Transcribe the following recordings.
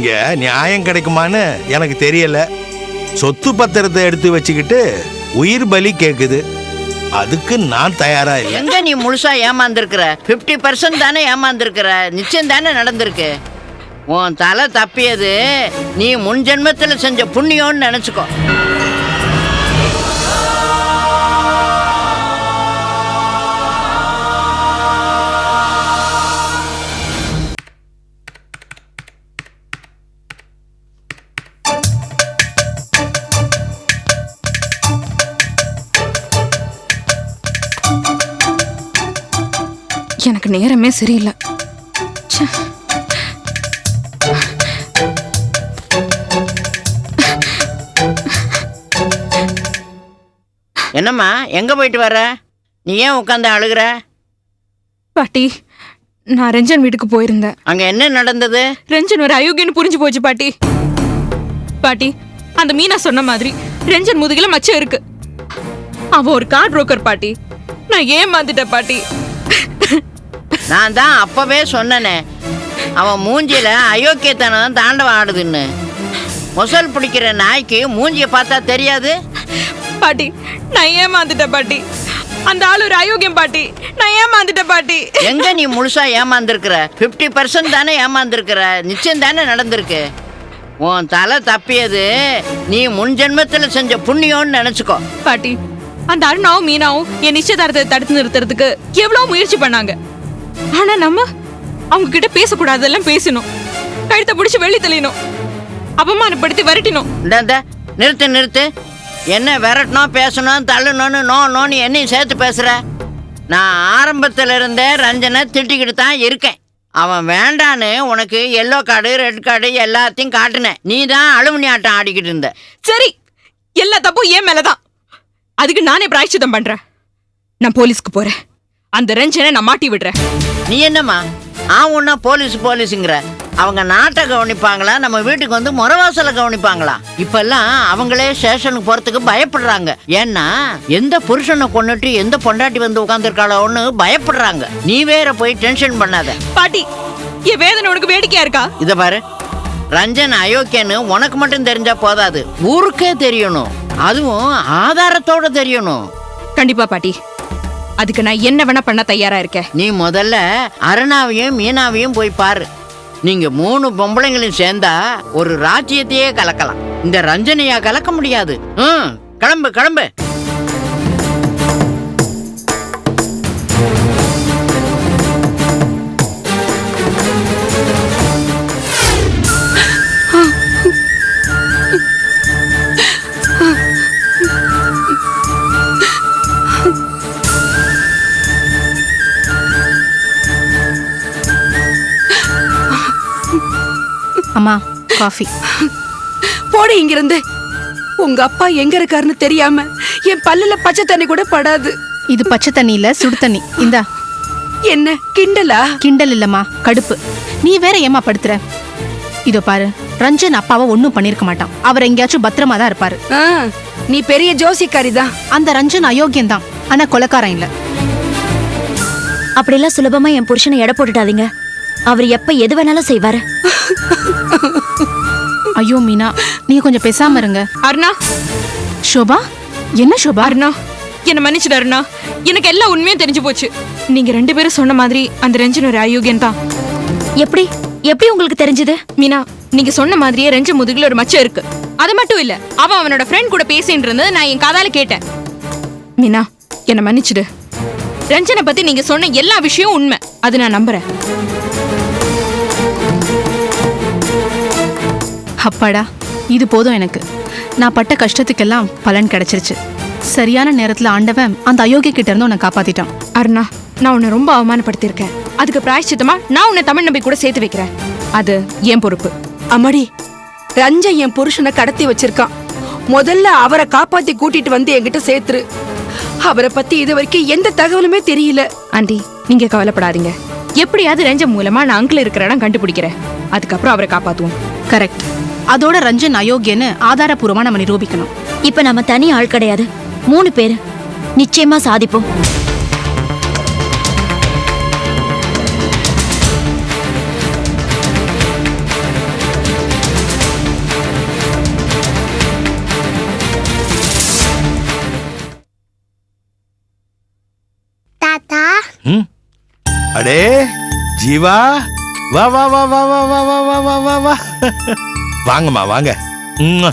இங்க நியாயம் கிடைக்குமான்னு எனக்கு தெரியல. சொத்து பத்திரத்தை எடுத்து வச்சுக்கிட்டு உயிர் பலி கேக்குது. அதுக்கு நான் தயாரா இல்லை. எங்க நீ முழுசா ஏமாந்துருக்கிற? 50% தானே ஏமாந்துருக்கிற. நிச்சயம் தானே நடந்திருக்கு. உன் தலை தப்பியது நீ முன் ஜென்மத்துல செஞ்ச புண்ணியம்னு நினைச்சுக்கோ. எனக்கு நேரமே சரியில்லை. என்னம்மா எங்க போயிட்டு வர? நீ ஏன் உட்காந்து அழுகுற? பாட்டி, நான் ரஞ்சன் வீட்டுக்கு போயிருந்தேன். அங்க என்ன நடந்தது? ரஞ்சன் ஒரு அயோக்கியன்னு புரிஞ்சு போச்சு பாட்டி. பாட்டி, அந்த மீனா சொன்ன மாதிரி ரஞ்சன் முதுகில மச்சம் இருக்கு. அவ ஒரு கார் புரோக்கர் பாட்டி. நான் ஏமாந்துட்டேன் பாட்டி. நான் தான் அப்பவே சொன்னனே, அவன் மூஞ்சியில அயோக்கியத்தனம் தாண்டவம் ஆடுதுன்னு. முசல் பிடிக்கிற நாய்க்கு மூஞ்சிய பார்த்தா தெரியாது? பாட்டி, நான் ஏமாந்துட்டேன் பாட்டி. அந்த ஆள் ஒரு அயோக்கியம் பாட்டி. நான் ஏமாந்துட்டேன் பாட்டி. எங்க நீ முழுசா ஏமாந்துருக்கிற? 50% தானே ஏமாந்துருக்கிற. நிச்சயம் தானே நடந்திருக்கு. உன் தலை தப்பியது நீ முன் ஜென்மத்துல செஞ்ச புண்ணியம்னு நினைச்சுக்கோ. பாட்டி, அந்த அருணாவும் மீனாவும் என் நிச்சயதார்த்தத்தை தடுத்து நிறுத்துறதுக்கு எவ்வளவு முயற்சி பண்ணாங்க. ஆனா நம்ம அவங்க கிட்ட பேசக்கூடாதெல்லாம் பேசணும். கழுத்தை பிடிச்சி வெள்ளி தெளியணும். அவமானப்படுத்தி விரட்டினோம். நிறுத்து நிறுத்து. என்ன விரட்டணும், பேசணும், தள்ளணும்னு நோன்னு என்னையும் சேர்த்து பேசுற? நான் ஆரம்பத்துல இருந்தே ரஞ்சனை திட்டிக்கிட்டு தான் இருக்கேன். அவன் வேண்டான்னு உனக்கு எல்லோ கார்டு ரெட் கார்டு எல்லாத்தையும் காட்டுனேன். நீ தான் அலுமினி ஆட்டம் ஆடிக்கிட்டு இருந்த. சரி, எல்லா தப்பும் ஏன் மேலதான். அதுக்கு நானே பிராயச்சித்தம் பண்றேன். நான் போலீஸ்க்கு போறேன். அந்த ரஞ்சனை நான் மாட்டி விடுறேன். நீ என்னம்மா ஒன்னா போலீஸுங்கிற? அவங்க நாட்டை கவனிப்பாங்களா, நம்ம வீட்டுக்கு வந்து முறவாசலை கவனிப்பாங்களா? இப்பெல்லாம் அவங்களே ஸ்டேஷனுக்கு போறதுக்கு பயப்படுறாங்க. ஏன்னா எந்த புருஷனை கொண்டுட்டு எந்த பொண்டாட்டி வந்து உட்காந்துருக்காளோன்னு பயப்படுறாங்க. நீ வேற போய் டென்ஷன் பண்ணாத. பாட்டி, என் வேதனை உனக்கு வேடிக்கையா இருக்கா? இத பாரு, ரஞ்சன் அயோக்கியன்னு உனக்கு மட்டும் தெரிஞ்சா போதாது, ஊருக்கே தெரியணும். அதுவும் ஆதாரத்தோட தெரியணும். கண்டிப்பா பாட்டி, அதுக்கு நான் என்ன வேணா பண்ண தயாரா இருக்கேன். நீ முதல்ல அருணாவையும் மீனாவையும் போய் பாரு. நீங்க 3 பொம்பளைங்களும் சேர்ந்தா ஒரு ராஜ்யத்தையே கலக்கலாம். இந்த ரஞ்சனையா கலக்க முடியாது. கிளம்பு கிளம்பு. அம்மா, காஃபி போடு இங்கிருந்து. உங்க அப்பா எங்க இருக்காருன்னு தெரியாம என் பல்லுல பச்சை தண்ணி கூட படாது. இது பச்சை தண்ணி இல்ல, சுடு தண்ணி. இந்தா. என்ன கிண்டலா? கிண்டல் இல்லம்மா, கடுப்பு. நீ வேற ஏமா படுத்துற? இதோ பாரு, ரஞ்சன் அப்பாவை ஒன்னும் பண்ணிருக்க மாட்டான். அவர் எங்கேயாச்சும் பத்திரமா தான் இருப்பாரு. நீ பெரிய ஜோசிக்காரி தான். அந்த ரஞ்சன் அயோக்கியம் தான், ஆனா கொலைக்காரன் இல்ல. அப்படிலாம் சுலபமா என் புருஷனை எடை போட்டுட்டாதீங்க. அவர் எப்ப எது வேணாலும் செய்வாரு. ஐயோ மீனா, நீங்க கொஞ்சம் பேசாம இருங்க. அருணா. ஷோபா, என்ன ஷோபா? அருணா, என்ன மன்னிச்சிடு அருணா. எனக்கு எல்லா உண்மையும் தெரிஞ்சு போச்சு. நீங்க 2 பேரும் சொன்ன மாதிரி அந்த ரஞ்சன் ஒரு அயோக்கியம் தான். எப்படி எப்படி உங்களுக்கு தெரிஞ்சது? மீனா, நீங்க சொன்ன மாதிரியே ரஞ்சன் முதுகுல ஒரு மச்சம் இருக்கு. அது மட்டும் இல்ல, அவனோட ஃப்ரெண்ட் கூட பேசிட்டு இருந்தது நான் என் காதால கேட்டேன். மீனா, என்ன மன்னிச்சிடு. ரஞ்சனை பத்தி நீங்க சொன்ன எல்லா விஷயமும் உண்மை. அது நான் நம்புறேன். அப்பாடா, இது போதும் எனக்கு. நான் பட்ட கஷ்டத்துக்கெல்லாம் பலன் கிடைச்சிருச்சு. சரியான நேரத்துல ஆண்டவன் அந்த அயோக்கிய கிட்ட இருந்து உன்னை காப்பாத்திட்டான். அருணா, நான் உன்னை ரொம்ப அவமானப்படுத்திருக்கேன். அதுக்கு பிராயச்சித்தமா நான் உன்னை தமிழ் நம்பி கூட சேர்த்து வைக்கிறேன். அது என் பொறுப்பு. அம்மாடி, ரஞ்சன் என் புருஷனை கடத்தி வச்சிருக்கான். முதல்ல அவரை காப்பாத்தி கூட்டிட்டு வந்து என்கிட்ட சேர்த்துரு. அவரை பத்தி இது வரைக்கும் எந்த தகவலுமே தெரியல. ஆண்டி, நீங்க கவலைப்படாதீங்க. எப்படியாவது ரஞ்சன் மூலமா நான் அங்கிள் இருக்கிற இடம் கண்டுபிடிக்கிறேன். அதுக்கப்புறம் அவரை காப்பாத்துவோம். கரெக்ட். அதோட ரஞ்சன் அயோக்கியன்னு ஆதாரபூர்வமா நம்ம நிரூபிக்கணும். இப்ப நம்ம தனி ஆள் கிடையாது, 3 பேரு. நிச்சயமா சாதிப்போம். அடே ஜீவா, வா வா வா வா வா வா வா வா வா வா வா. வாங்கம்மா வாங்க. உம்மா.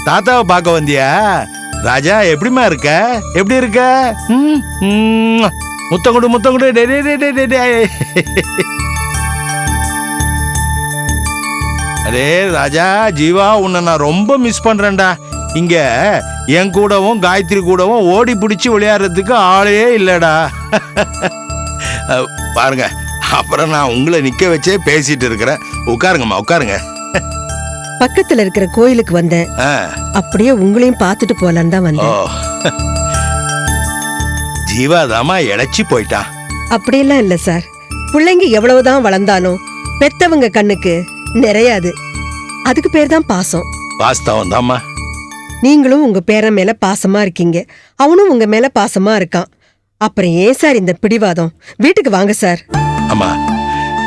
தாத்தாவை பார்க்க வந்தியா? ராஜா எப்படிம்மா இருக்க? எப்படி இருக்க? முத்தம் கொடு முத்தம் கொடு. டே, டே, டே, டே, டே, டே. அடே ராஜா, ஜீவா, உன்னை நான் ரொம்ப மிஸ் பண்றேன்டா. இங்க என் கூடவும் காயத்ரி கூடவும் ஓடி பிடிச்சி விளையாடுறதுக்கு ஆளே இல்லடா. பாருங்க, அப்புறம் நான் உங்களை நிக்க வச்சே பேசிட்டு இருக்கிறேன். உட்காருங்கம்மா உட்காருங்க. பக்கத்துல இருக்கிற கோயிலுக்கு வந்தேன். அப்படியே உங்களையும் பார்த்துட்டு போலான்னு தான் ஓ, வந்தேன். ஜீவாதாமா இழைச்சி போயிட்டான். அப்படியெல்லாம் இல்ல சார். பிள்ளைங்க எவ்வளவுதான் வளர்ந்தாலும் பெத்தவங்க கண்ணுக்கு நிறையாது. அதுக்கு பேர் தான் பாசம். வாஸ்தவம் தாம்மா. நீங்களும் உங்க பேரன் மேல பாசமா இருக்கீங்க, அவனும் உங்க மேல பாசமா இருக்கான். அப்புறம் ஏன் சார் இந்த பிடிவாதம்? வீட்டுக்கு வாங்க சார். அம்மா,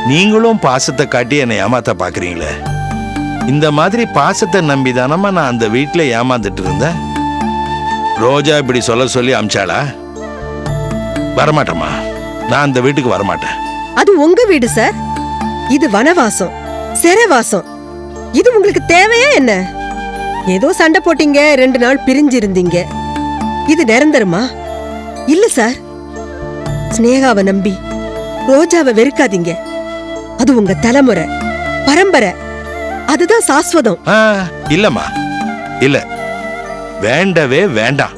நீங்களும் பாசத்தை காட்டி என்னை ஏமாத்த பாக்குறீங்களே. இந்த மாதிரி பாசத்தை நம்பிதானம்மா நான் அந்த வீட்டுல ஏமாந்துட்டு இருந்தேன். ரோஜா இப்படி சொல்ல சொல்லி அமிச்சாளா? வரமாட்டேம்மா, நான் அந்த வீட்டுக்கு வரமாட்டேன். அது உங்க வீடு சார். இது வனவாசம், சிறைவாசம். இது உங்களுக்கு தேவையா என்ன? ஏதோ சண்டை போட்டீங்க, 2 நாள் பிரிஞ்சு இருந்தீங்க. இது நிரந்தரமா? இல்ல சார். ஸ்னேகாவை நம்பி ரோஜாவை வெறுக்காதீங்க. அது உங்க தலைமுறை, பரம்பரை. அதுதான் சாஸ்வதம். இல்லம்மா, இல்ல, வேண்டவே வேண்டாம்.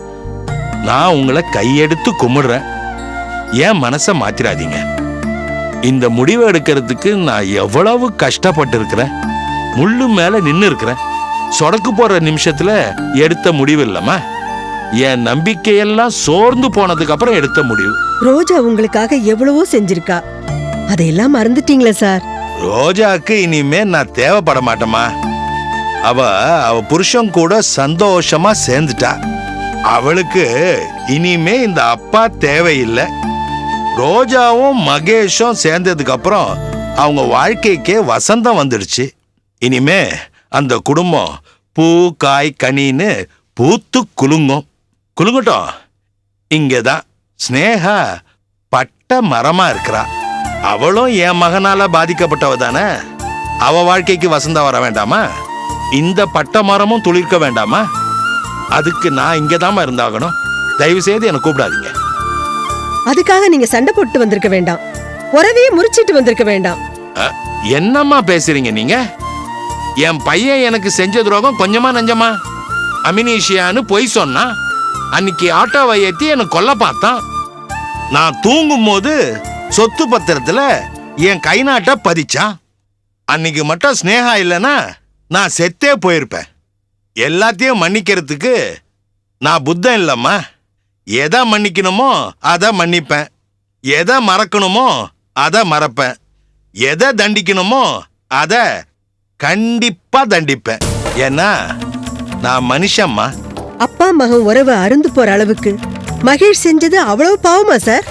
நான் உங்களை கையெடுத்து கும்பிடுறேன். ஏன் மனசை மாத்திராதீங்க. இந்த முடிவை எடுக்கிறதுக்கு நான் எவ்வளவு கஷ்டப்பட்டு இருக்கிறேன். முள்ளு மேல நின்னு இருக்கிறேன். சொடக்கு போற நிமிஷத்துல எடுத்த முடிவு இல்லம்மா. என் நம்பிக்கையெல்லாம் சோர்ந்து போனதுக்கு அப்புறம் எடுத்த முடிவு. ரோஜா உங்களுக்காக எவ்வளவோ செஞ்சிருக்கா. அதையெல்லாம் மறந்துட்டீங்களா சார்? ரோஜாக்கு இனிமே நான் தேவைப்பட மாட்டேமா. அவ புருஷன் கூட சந்தோஷமா சேர்ந்துட்டா. அவளுக்கு இனிமே இந்த அப்பா தேவையில்லை. ரோஜாவும் மகேஷும் சேர்ந்ததுக்கு அப்புறம் அவங்க வாழ்க்கைக்கே வசந்தம் வந்துடுச்சு. இனிமே அந்த குடும்பம் பூ காய் கனின்னு பூத்து குலுங்கும். குலுங்கட்டும். இங்கதான் ஸ்னேகா பட்ட மரமா இருக்கிறா. அவளும் என் மகனால பாதிக்கப்பட்டவ தானே. அவ வாழ்க்கைக்கு வசந்தம் வர வேண்டாமா? இந்த பட்ட மரமும் துளிர்க்க வேண்டாமா? அதுக்கு நான் இங்கதாமா இருந்தாகணும். தயவு செய்து என்னை கூப்பிடாதீங்க. அதுக்காக நீங்க சண்டை போட்டு வந்திருக்க வேண்டாம். உறவையே முறிச்சிட்டு வந்திருக்க வேண்டாம். என்னம்மா பேசுறீங்க நீங்க? என் பையன் எனக்கு செஞ்ச துரோகம் கொஞ்சமா நஞ்சமா? அமினீஷியான்னு பொய் சொன்னா. அன்னைக்கு ஆட்டோவை ஏத்தி எனக்கு கொல்ல பார்த்தான். நான் தூங்கும் போது சொத்து பத்திரத்துல என் கை நாட்ட பதிச்சான். அன்னைக்கு மட்டும் ஸ்னேகா இல்லைன்னா நான் செத்தே போயிருப்பேன். எல்லாத்தையும் மன்னிக்கிறதுக்கு நான் புத்தன் இல்லம்மா. எதை மன்னிக்கணுமோ அதை மன்னிப்பேன். எதை மறக்கணுமோ அதை மறப்பேன். எதை தண்டிக்கணுமோ அதை கண்டிப்பா தண்டிப்பேன். ஏன்னா நான் மனுஷம்மா. அப்பா மகன் உறவு அருந்து போற அளவுக்கு மகேஷ் செஞ்சது அவ்வளவு பாவமா சார்?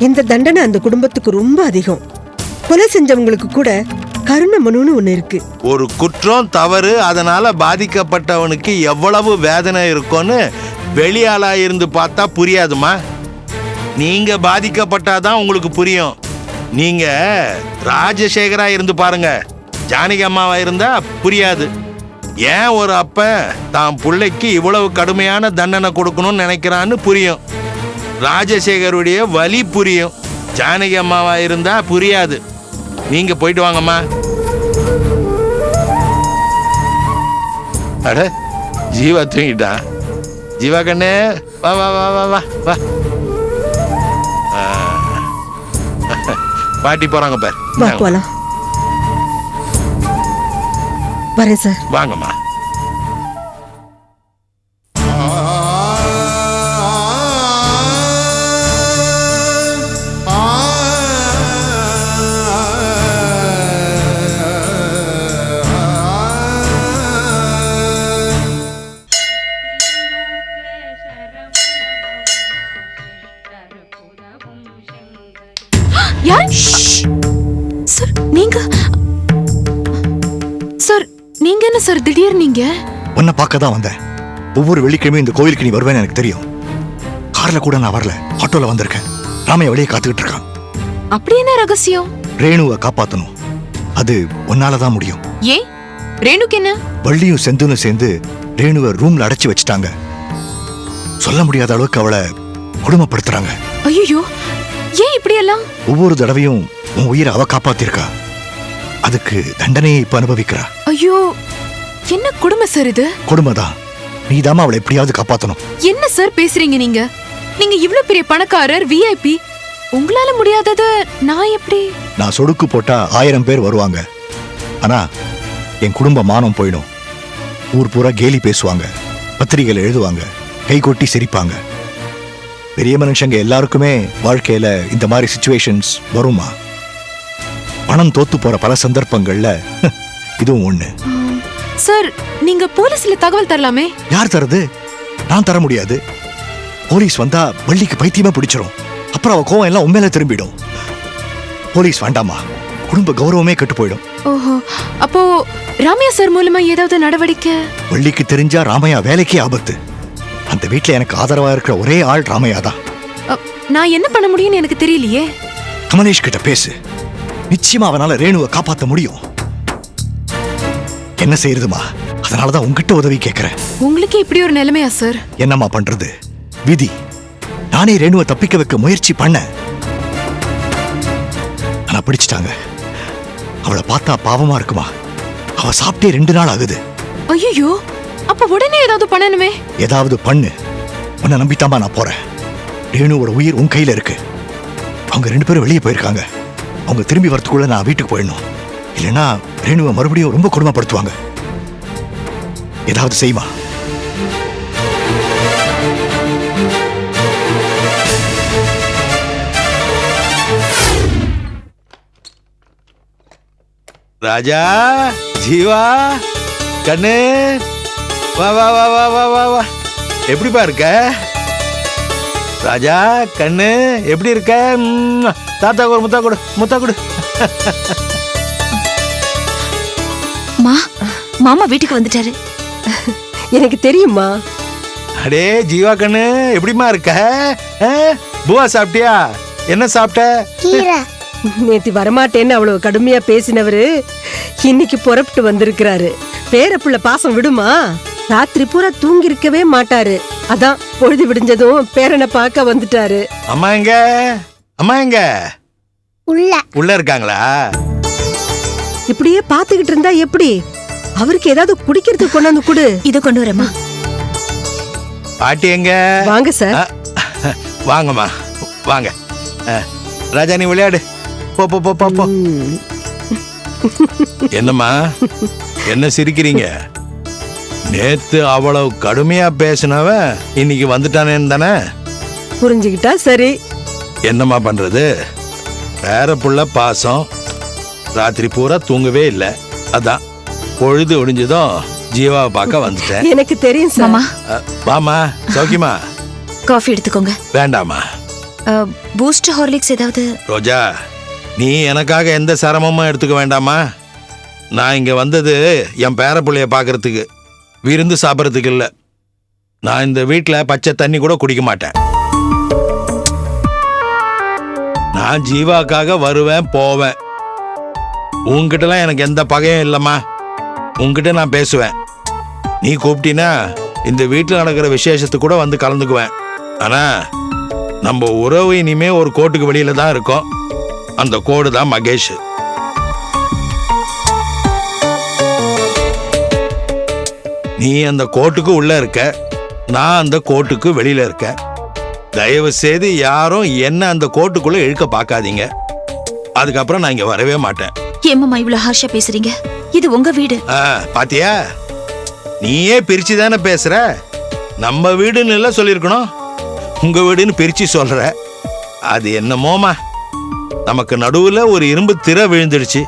இந்த தண்டனை அந்த குடும்பத்துக்கு ரொம்ப அதிகம். கொலை செஞ்சவங்களுக்கு கூட கருணை மனுன்னு ஒண்ணு இருக்கு. ஒரு குற்றம் தவறு அதனால பாதிக்கப்பட்டவனுக்கு எவ்வளவு வேதனை இருக்கும்னு வெளியாளா இருந்து பார்த்தா புரியாதுமா. நீங்க பாதிக்கப்பட்டாதான் உங்களுக்கு புரியும். நீங்க ராஜசேகரா இருந்து பாருங்க, ஜானகி அம்மாவா இருந்தா புரியாது. ஏன் ஒரு அப்பன் தான் பிள்ளைக்கு இவ்வளவு கடுமையான தண்டனை கொடுக்கணும்னு நினைக்கிறான்னு புரியும். ராஜசேகருடைய வலி புரியும். ஜானகி அம்மாவா இருந்தா புரியாது. நீங்க போயிட்டு வாங்கம்மா. அட, ஜீவா தூங்கிட்டான். ஜீவா கண்ணே, வா வா வா வா வா வா. பாட்டி போறாங்க பார். வா போலாம். வரேன் சார். வாங்கம்மா. யார்? சார் நீங்க? சார் நீங்க என்ன சார் திடீர்? நீங்க உன்னை பார்க்க தான் வந்தேன். ஒவ்வொரு வெள்ளிக்கிழமையும் இந்த கோயிலுக்கு நீ வருவேன்னு எனக்கு தெரியும். கார்ல கூட நான் வரல, ஆட்டோல வந்திருக்கேன். ராமைய வெளியே காத்துக்கிட்டு இருக்கான். அப்படி என்ன ரகசியம்? ரேணுவை காப்பாத்தணும். அது உன்னாலதான் முடியும். ஏன் ரேணுக்கு என்ன? வள்ளியும் செந்துனும் சேர்ந்து ரேணுவை ரூம்ல அடைச்சு வச்சுட்டாங்க. சொல்ல முடியாத அளவுக்கு அவளை கொடுமைப்படுத்துறாங்க. ஐயோ, ஏன் இப்படி எல்லாம்? ஒவ்வொரு தடவையும் உன் உயிரை அவ காப்பாத்திருக்கா. அதுக்கு தண்டனையை இப்ப அனுபவிக்கிறா. ஐயோ, என்ன கொடுமை சார் இது? கொடுமைதான். நீதாமா அவளை எப்படியாவது காப்பாத்தணும். என்ன சார் பேசுறீங்க நீங்க? நீங்க இவ்ளோ பெரிய பணக்காரர், விஐபி. உங்களால முடியாதது நான் எப்படி? நான் சொடுக்கு போட்டா 1000 பேர் வருவாங்க. ஆனா என் குடும்ப மானம் போயிடும். ஊர் பூரா கேலி பேசுவாங்க, பத்திரிகைகள் எழுதுவாங்க, கை கொட்டி சிரிப்பாங்க. பெரிய மனுஷங்க எல்லாருக்குமே வாழ்க்கையில இந்த மாதிரி சிச்சுவேஷன்ஸ் வருமா? பணம் தோத்து போற பல சந்தர்ப்பங்கள்ல இதுவும் ஒண்ணு. சார், நீங்க போலீஸ்ல தகவல் தரலாமே. யார் தரது? நான் தர முடியாது. போலீஸ் வந்தா வள்ளிக்கு பைத்தியமா பிடிச்சிரும். அப்புறம் அவ கோவம் எல்லாம் உண்மையில திரும்பிடும். போலீஸ் வேண்டாமா, குடும்ப கௌரவமே கெட்டு போயிடும். ஓஹோ, அப்போ ராமையா சார் மூலமா ஏதாவது நடவடிக்கை? வள்ளிக்கு தெரிஞ்சா ராமையா வேலைக்கே ஆபத்து. அந்த வீட்டுல எனக்கு ஆதரவா இருக்கிற ஒரே ஆள் ராமையா தான். நான் என்ன பண்ண முடியும்னு எனக்கு தெரியலையே. கமலேஷ் கிட்ட பேசு. நிச்சயமா அவனால ரேணுவை காப்பாத்த முடியும். என்ன செய்யறதுமா? அதனாலதான் உங்ககிட்ட உதவி கேட்கிறேன். உங்களுக்கு இப்படி ஒரு நிலைமையா சார்? என்னம்மா பண்றது? விதி. நானே ரேணுவை தப்பிக்க வைக்க முயற்சி பண்ண, ஆனா பிடிச்சிட்டாங்க. அவளை பார்த்தா பாவமா இருக்குமா? அவ சாப்பிட்டே 2 நாள் ஆகுது. ஐயோ, அப்ப உடனே ஏதாவது பண்ணணுமே. ஏதாவது பண்ணு. உன்னை நம்பித்தாமா நான் போறேன். ரேணுவோட உயிர் உன் கையில இருக்கு. அவங்க 2 பேரும் வெளியே போயிருக்காங்க. அவங்க திரும்பி வரத்துக்குள்ள நான் வீட்டுக்கு போயிடணும். இல்லைன்னா ரேணுவை மறுபடியும் ரொம்ப கொடுமைப்படுத்துவாங்க. ஏதாவது செய்மா. ராஜா, ஜீவா, கண்ணு, வா வா வா வா வா வா வா. எப்படிப்பா இருக்க ராஜா? கண்ணு எப்படி இருக்க? தாத்தா ஒரு முத்தா கொடு, முத்தா கொடு. மாமா வீட்டுக்கு வந்துட்டாரு. எனக்கு தெரியுமா. அடே ஜீவா கண்ணு, எப்படிமா இருக்க? பூவா சாப்பிட்டியா? என்ன சாப்பிட்ட? நேத்து வரமாட்டேன்னு அவ்வளவு கடுமையா பேசினவரு இன்னைக்கு புறப்பட்டு வந்திருக்கிறாரு. பேரப்புள்ள பாசம் விடுமா? ராத்திரி பூரா தூங்கி இருக்கவே மாட்டாரு. அதான் பொழுது விடிஞ்சதும் பேரனை பார்க்க வந்துட்டாரு. அம்மா எங்க? அம்மா எங்க? உள்ள இருக்காங்களா? இப்படியே பாத்துக்கிட்டு இருந்தா எப்படி? அவருக்கு ஏதாவது குடிக்கிறதுக்கு கொண்டாந்து கொடு. இத கொண்டு வரமா. பாட்டி எங்க? வாங்க சார். வாங்கம்மா வாங்க. ராஜா நீ விளையாடு. போ போ போ போ. என்னம்மா என்ன சிரிக்கிறீங்க? நேத்து அவ்வளவு கடுமையா பேசினவ இன்னைக்கு வந்துட்டானேன்னு தானே புரிஞ்சுக்கிட்டா சரி. என்னம்மா பண்றது? பேரப்புள்ள பாசம். ராத்திரி பூரா தூங்கவே இல்லை. அதான் பொழுது ஒடிஞ்சதும் ஜீவாவை பார்க்க வந்துட்டேன். எனக்கு தெரியும் சார். வாமா, சௌக்கியமா? காஃபி எடுத்துக்கோங்க. வேண்டாமா. பூஸ்ட், ஹார்லிக்ஸ் ஏதாவது? ரோஜா, நீ எனக்காக எந்த சிரமமும் எடுத்துக்க வேண்டாமா. நான் இங்க வந்தது என் பேரப்புள்ளைய பார்க்கறதுக்கு, விருந்து சாப்பிட்றதுக்கு இல்லை. நான் இந்த வீட்டில் பச்சை தண்ணி கூட குடிக்க மாட்டேன். நான் ஜீவாக்காக வருவேன் போவேன். உங்ககிட்டலாம் எனக்கு எந்த பகையும் இல்லைம்மா. உங்ககிட்ட நான் பேசுவேன். நீ கூப்பிட்டீன்னா இந்த வீட்டில் நடக்கிற விசேஷத்துக்கு கூட வந்து கலந்துக்குவேன். ஆனா நம்ம உறவு இனிமே ஒரு கோட்டுக்கு வெளியில தான் இருக்கும். அந்த கோடு தான் மகேஷ். நீ அந்த கோட்டுக்கு உள்ள இருக்க, நான் அந்த கோட்டுக்கு வெளியில இருக்க. தயவு செய்து யாரும் என்ன அந்த கோட்டுக்குள்ள இழுக்க பார்க்காதீங்க. அதுக்கப்புறம் நான் இங்க வரவே மாட்டேன். ஏம்மா இவ்வளவு ஹார்ஷா பேசுறீங்க? இது உங்க வீடு. பாத்தியா, நீயே பிரிச்சு தானே பேசுற. நம்ம வீடுன்னு எல்லாம் சொல்லியிருக்கணும், உங்க வீடுன்னு பிரிச்சு சொல்ற. அது என்னமோமா, நமக்கு நடுவுல ஒரு இரும்பு திரை விழுந்துடுச்சு.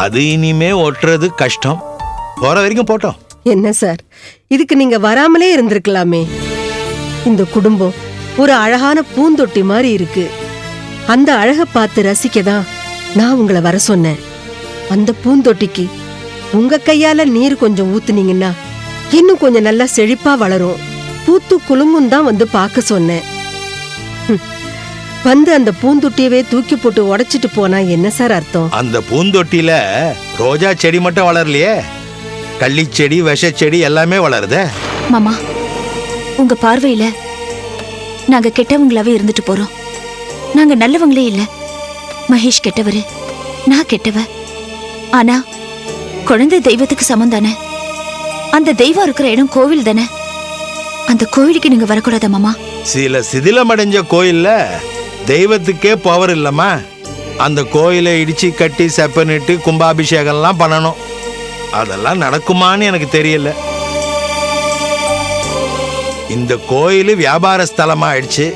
அது இனிமே ஒட்டுறது கஷ்டம். போற வரைக்கும் போட்டோம். என்ன சார், இதுக்கு நீங்க வராமலே இருந்திருக்கலாமே. இந்த குடும்பம் ஒரு அழகான பூந்தொட்டி மாதிரி இருக்கு. அந்த அழகை பார்த்து ரசிக்கதான் நான் உங்களை வர சொன்னேன். அந்த பூந்தொட்டிக்கு உங்க கையால நீர் கொஞ்சம் ஊத்துனீங்கன்னா இன்னும் கொஞ்சம் நல்லா செழிப்பா வளரும். பூத்து குலுங்கும் தான் வந்து பார்க்க சொன்னேன். வந்து அந்த பூந்தொட்டியவே தூக்கி போட்டு உடைச்சிட்டு போனா என்ன சார் அர்த்தம்? அந்த பூந்தொட்டியில ரோஜா செடி மட்டும் வளரலையே, கள்ளிச்செடி, விஷச்செடி எல்லாமே வளருதே. மாமா, உங்க பார்வையில நாங்க கெட்டவங்களாவே இருந்துட்டு போறோம். நாங்க நல்லவங்களே இல்ல. மகேஷ் கெட்டவரு, நான் கெட்டவ. ஆனா குழந்தை தெய்வத்துக்கு சமம் தானே. அந்த தெய்வம் இருக்கிற இடம் கோவில் தானே. அந்த கோவிலுக்கு நீங்க வரக்கூடாதா மாமா? சில சிதிலமடைஞ்ச கோயில்ல தெய்வத்துக்கே பவர் இல்லம்மா. அந்த கோயிலை இடிச்சு கட்டி செப்பனிட்டு கும்பாபிஷேகம்லாம் பண்ணணும். அதெல்லாம் நடக்குமான்னு எனக்கு தெரியல. இந்த கோயில் வியாபார ஸ்தலமா ஆயிடுச்சு.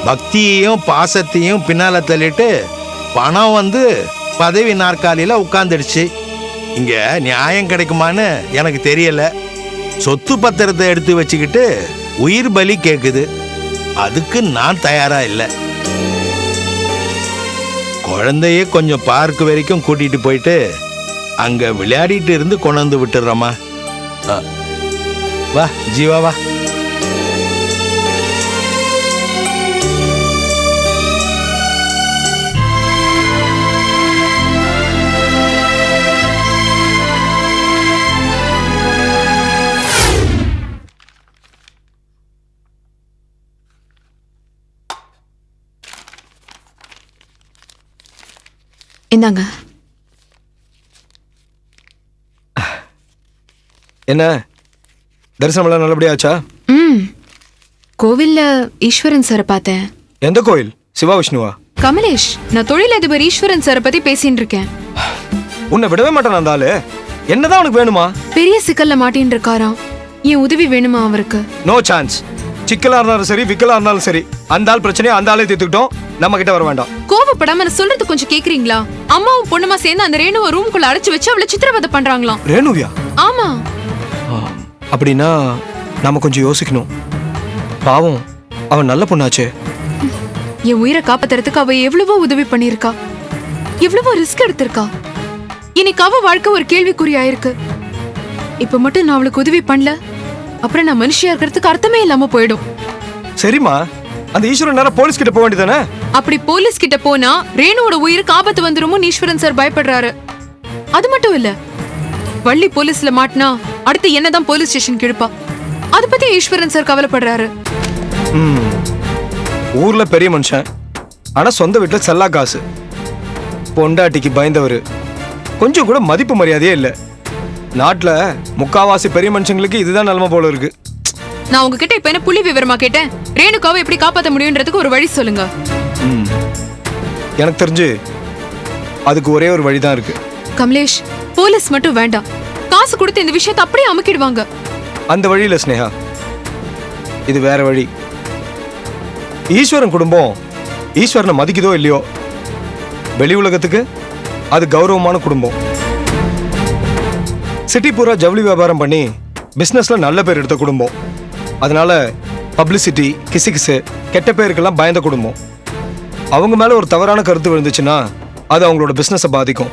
பக்தியையும் பாசத்தையும் பின்னால தள்ளிட்டு பணம் வந்து பதவி நாற்காலியில உட்கார்ந்துடுச்சு. இங்க நியாயம் கிடைக்குமான்னு எனக்கு தெரியல. சொத்து பத்திரத்தை எடுத்து வச்சுக்கிட்டு உயிர் பலி கேக்குது. அதுக்கு நான் தயாரா இல்லை. குழந்தைய கொஞ்சம் பார்க் வரைக்கும் கூட்டிட்டு போயிட்டு அங்க விளையாடிட்டு இருந்து கொண்டு வந்து விட்டுறோமா. வா ஜீவா வா. இந்தாங்க. என்ன தரிசனம்லாம் நல்லபடியா ஆச்சா? கோவில்ல ஈஸ்வரன் சாரை பார்த்தேன். எந்த கோயில்? சிவா விஷ்ணுவா? கமலேஷ், நான் தொழிலதிபர் ஈஸ்வரன் சாரை பத்தி பேசிட்டு இருக்கேன். உன்னை விடவே மாட்டான் அந்த ஆளு. என்னதான் உனக்கு வேணுமா? பெரிய சிக்கல்ல மாட்டின்னு இருக்காராம். என் உதவி வேணுமா அவருக்கு? No chance. சிக்கலா இருந்தாலும் சரி, விக்கலா இருந்தாலும் சரி, அந்த ஆள் பிரச்சனையை அந்த ஆளே தீர்த்துக்கிட்டோம். நம்ம கிட்ட வர வேண்டாம். கோவப்படாம நான் சொல்றது கொஞ்சம் கேக்குறீங்களா? அம்மாவும் பொண்ணுமா சேர்ந்து அந்த ரேணுவை ரூம்குள்ள அடைச்சு வச்சு அவளை சித்திரவதை பண்றாங்களாம். ரேணுவியா? ஆமா. அப்படின்னா நாம கொஞ்சம் யோசிக்கணும். பாவம், அவன் நல்ல பொண்ணாச்சே. என் உயிரை காப்பாத்துறதுக்கு அவ எவ்வளவோ உதவி பண்ணிருக்கா, எவ்வளவோ ரிஸ்க் எடுத்திருக்கா. இன்னைக்கு அவ வாழ்க்கை ஒரு கேள்விக்குறி ஆயிருக்கு. இப்ப மட்டும் நான் அவளுக்கு உதவி பண்ணல, அப்புறம் நான் மனுஷியா இருக்கிறதுக்கு அர்த்தமே இல்லாம போயிடும். சரிம்மா, அந்த ஈஸ்வரன் நேரம் போலீஸ் கிட்ட போக வேண்டியதானே? அப்படி போலீஸ் கிட்ட போனா ரேணுவோட உயிருக்கு ஆபத்து வந்துருமோ ஈஸ்வரன் சார் பயப்படுறாரு. அது மட்டும் இல்ல, வள்ளி போலீஸ்ல மாட்டினா அடுத்து என்னதான் போலீஸ் ஸ்டேஷன் கிழப்பா. அத பத்தி ஈஸ்வரன் சார் கவலைப்படுறாரு. ஊர்ல பெரிய மனுஷன், ஆனா சொந்த வீட்டுல செல்லா காசு. பொண்டாட்டிக்கு பயந்தவரு. கொஞ்சம் கூட மதிப்பு மரியாதையே இல்ல. நாட்டுல முக்காவாசி பெரிய மனுஷங்களுக்கு இதுதான் நிலைமை போல இருக்கு. நான் உங்ககிட்ட இப்ப என்ன புள்ளி விவரமா கேட்டேன்? ரேணுகாவை எப்படி காப்பாற்ற முடியும்ன்றதுக்கு ஒரு வழி சொல்லுங்க. எனக்கு தெரிஞ்சு அதுக்கு ஒரே ஒரு வழிதான் இருக்கு. கமலேஷ், போலீஸ் மட்டும் வேண்டாம், காசு கொடுத்து இந்த விஷயத்தை அப்படியே அமுக்கிடுவாங்க. அந்த வழியில ஸ்னேகா, இது வேற வழி. ஈஸ்வரன் குடும்பம் ஈஸ்வரனை மதிக்குதோ இல்லையோ, வெளி உலகத்துக்கு அது கௌரவமான குடும்பம். சிட்டி பூரா ஜவுளி வியாபாரம் பண்ணி பிசினஸ்ல நல்ல பேர் எடுத்த குடும்பம். அதனால பப்ளிசிட்டி, கிசு கெட்ட பேருக்கெல்லாம் பயந்த குடும்பம். அவங்க மேல ஒரு தவறான கருத்து விழுந்துச்சுன்னா அது அவங்களோட பிசினஸை பாதிக்கும்.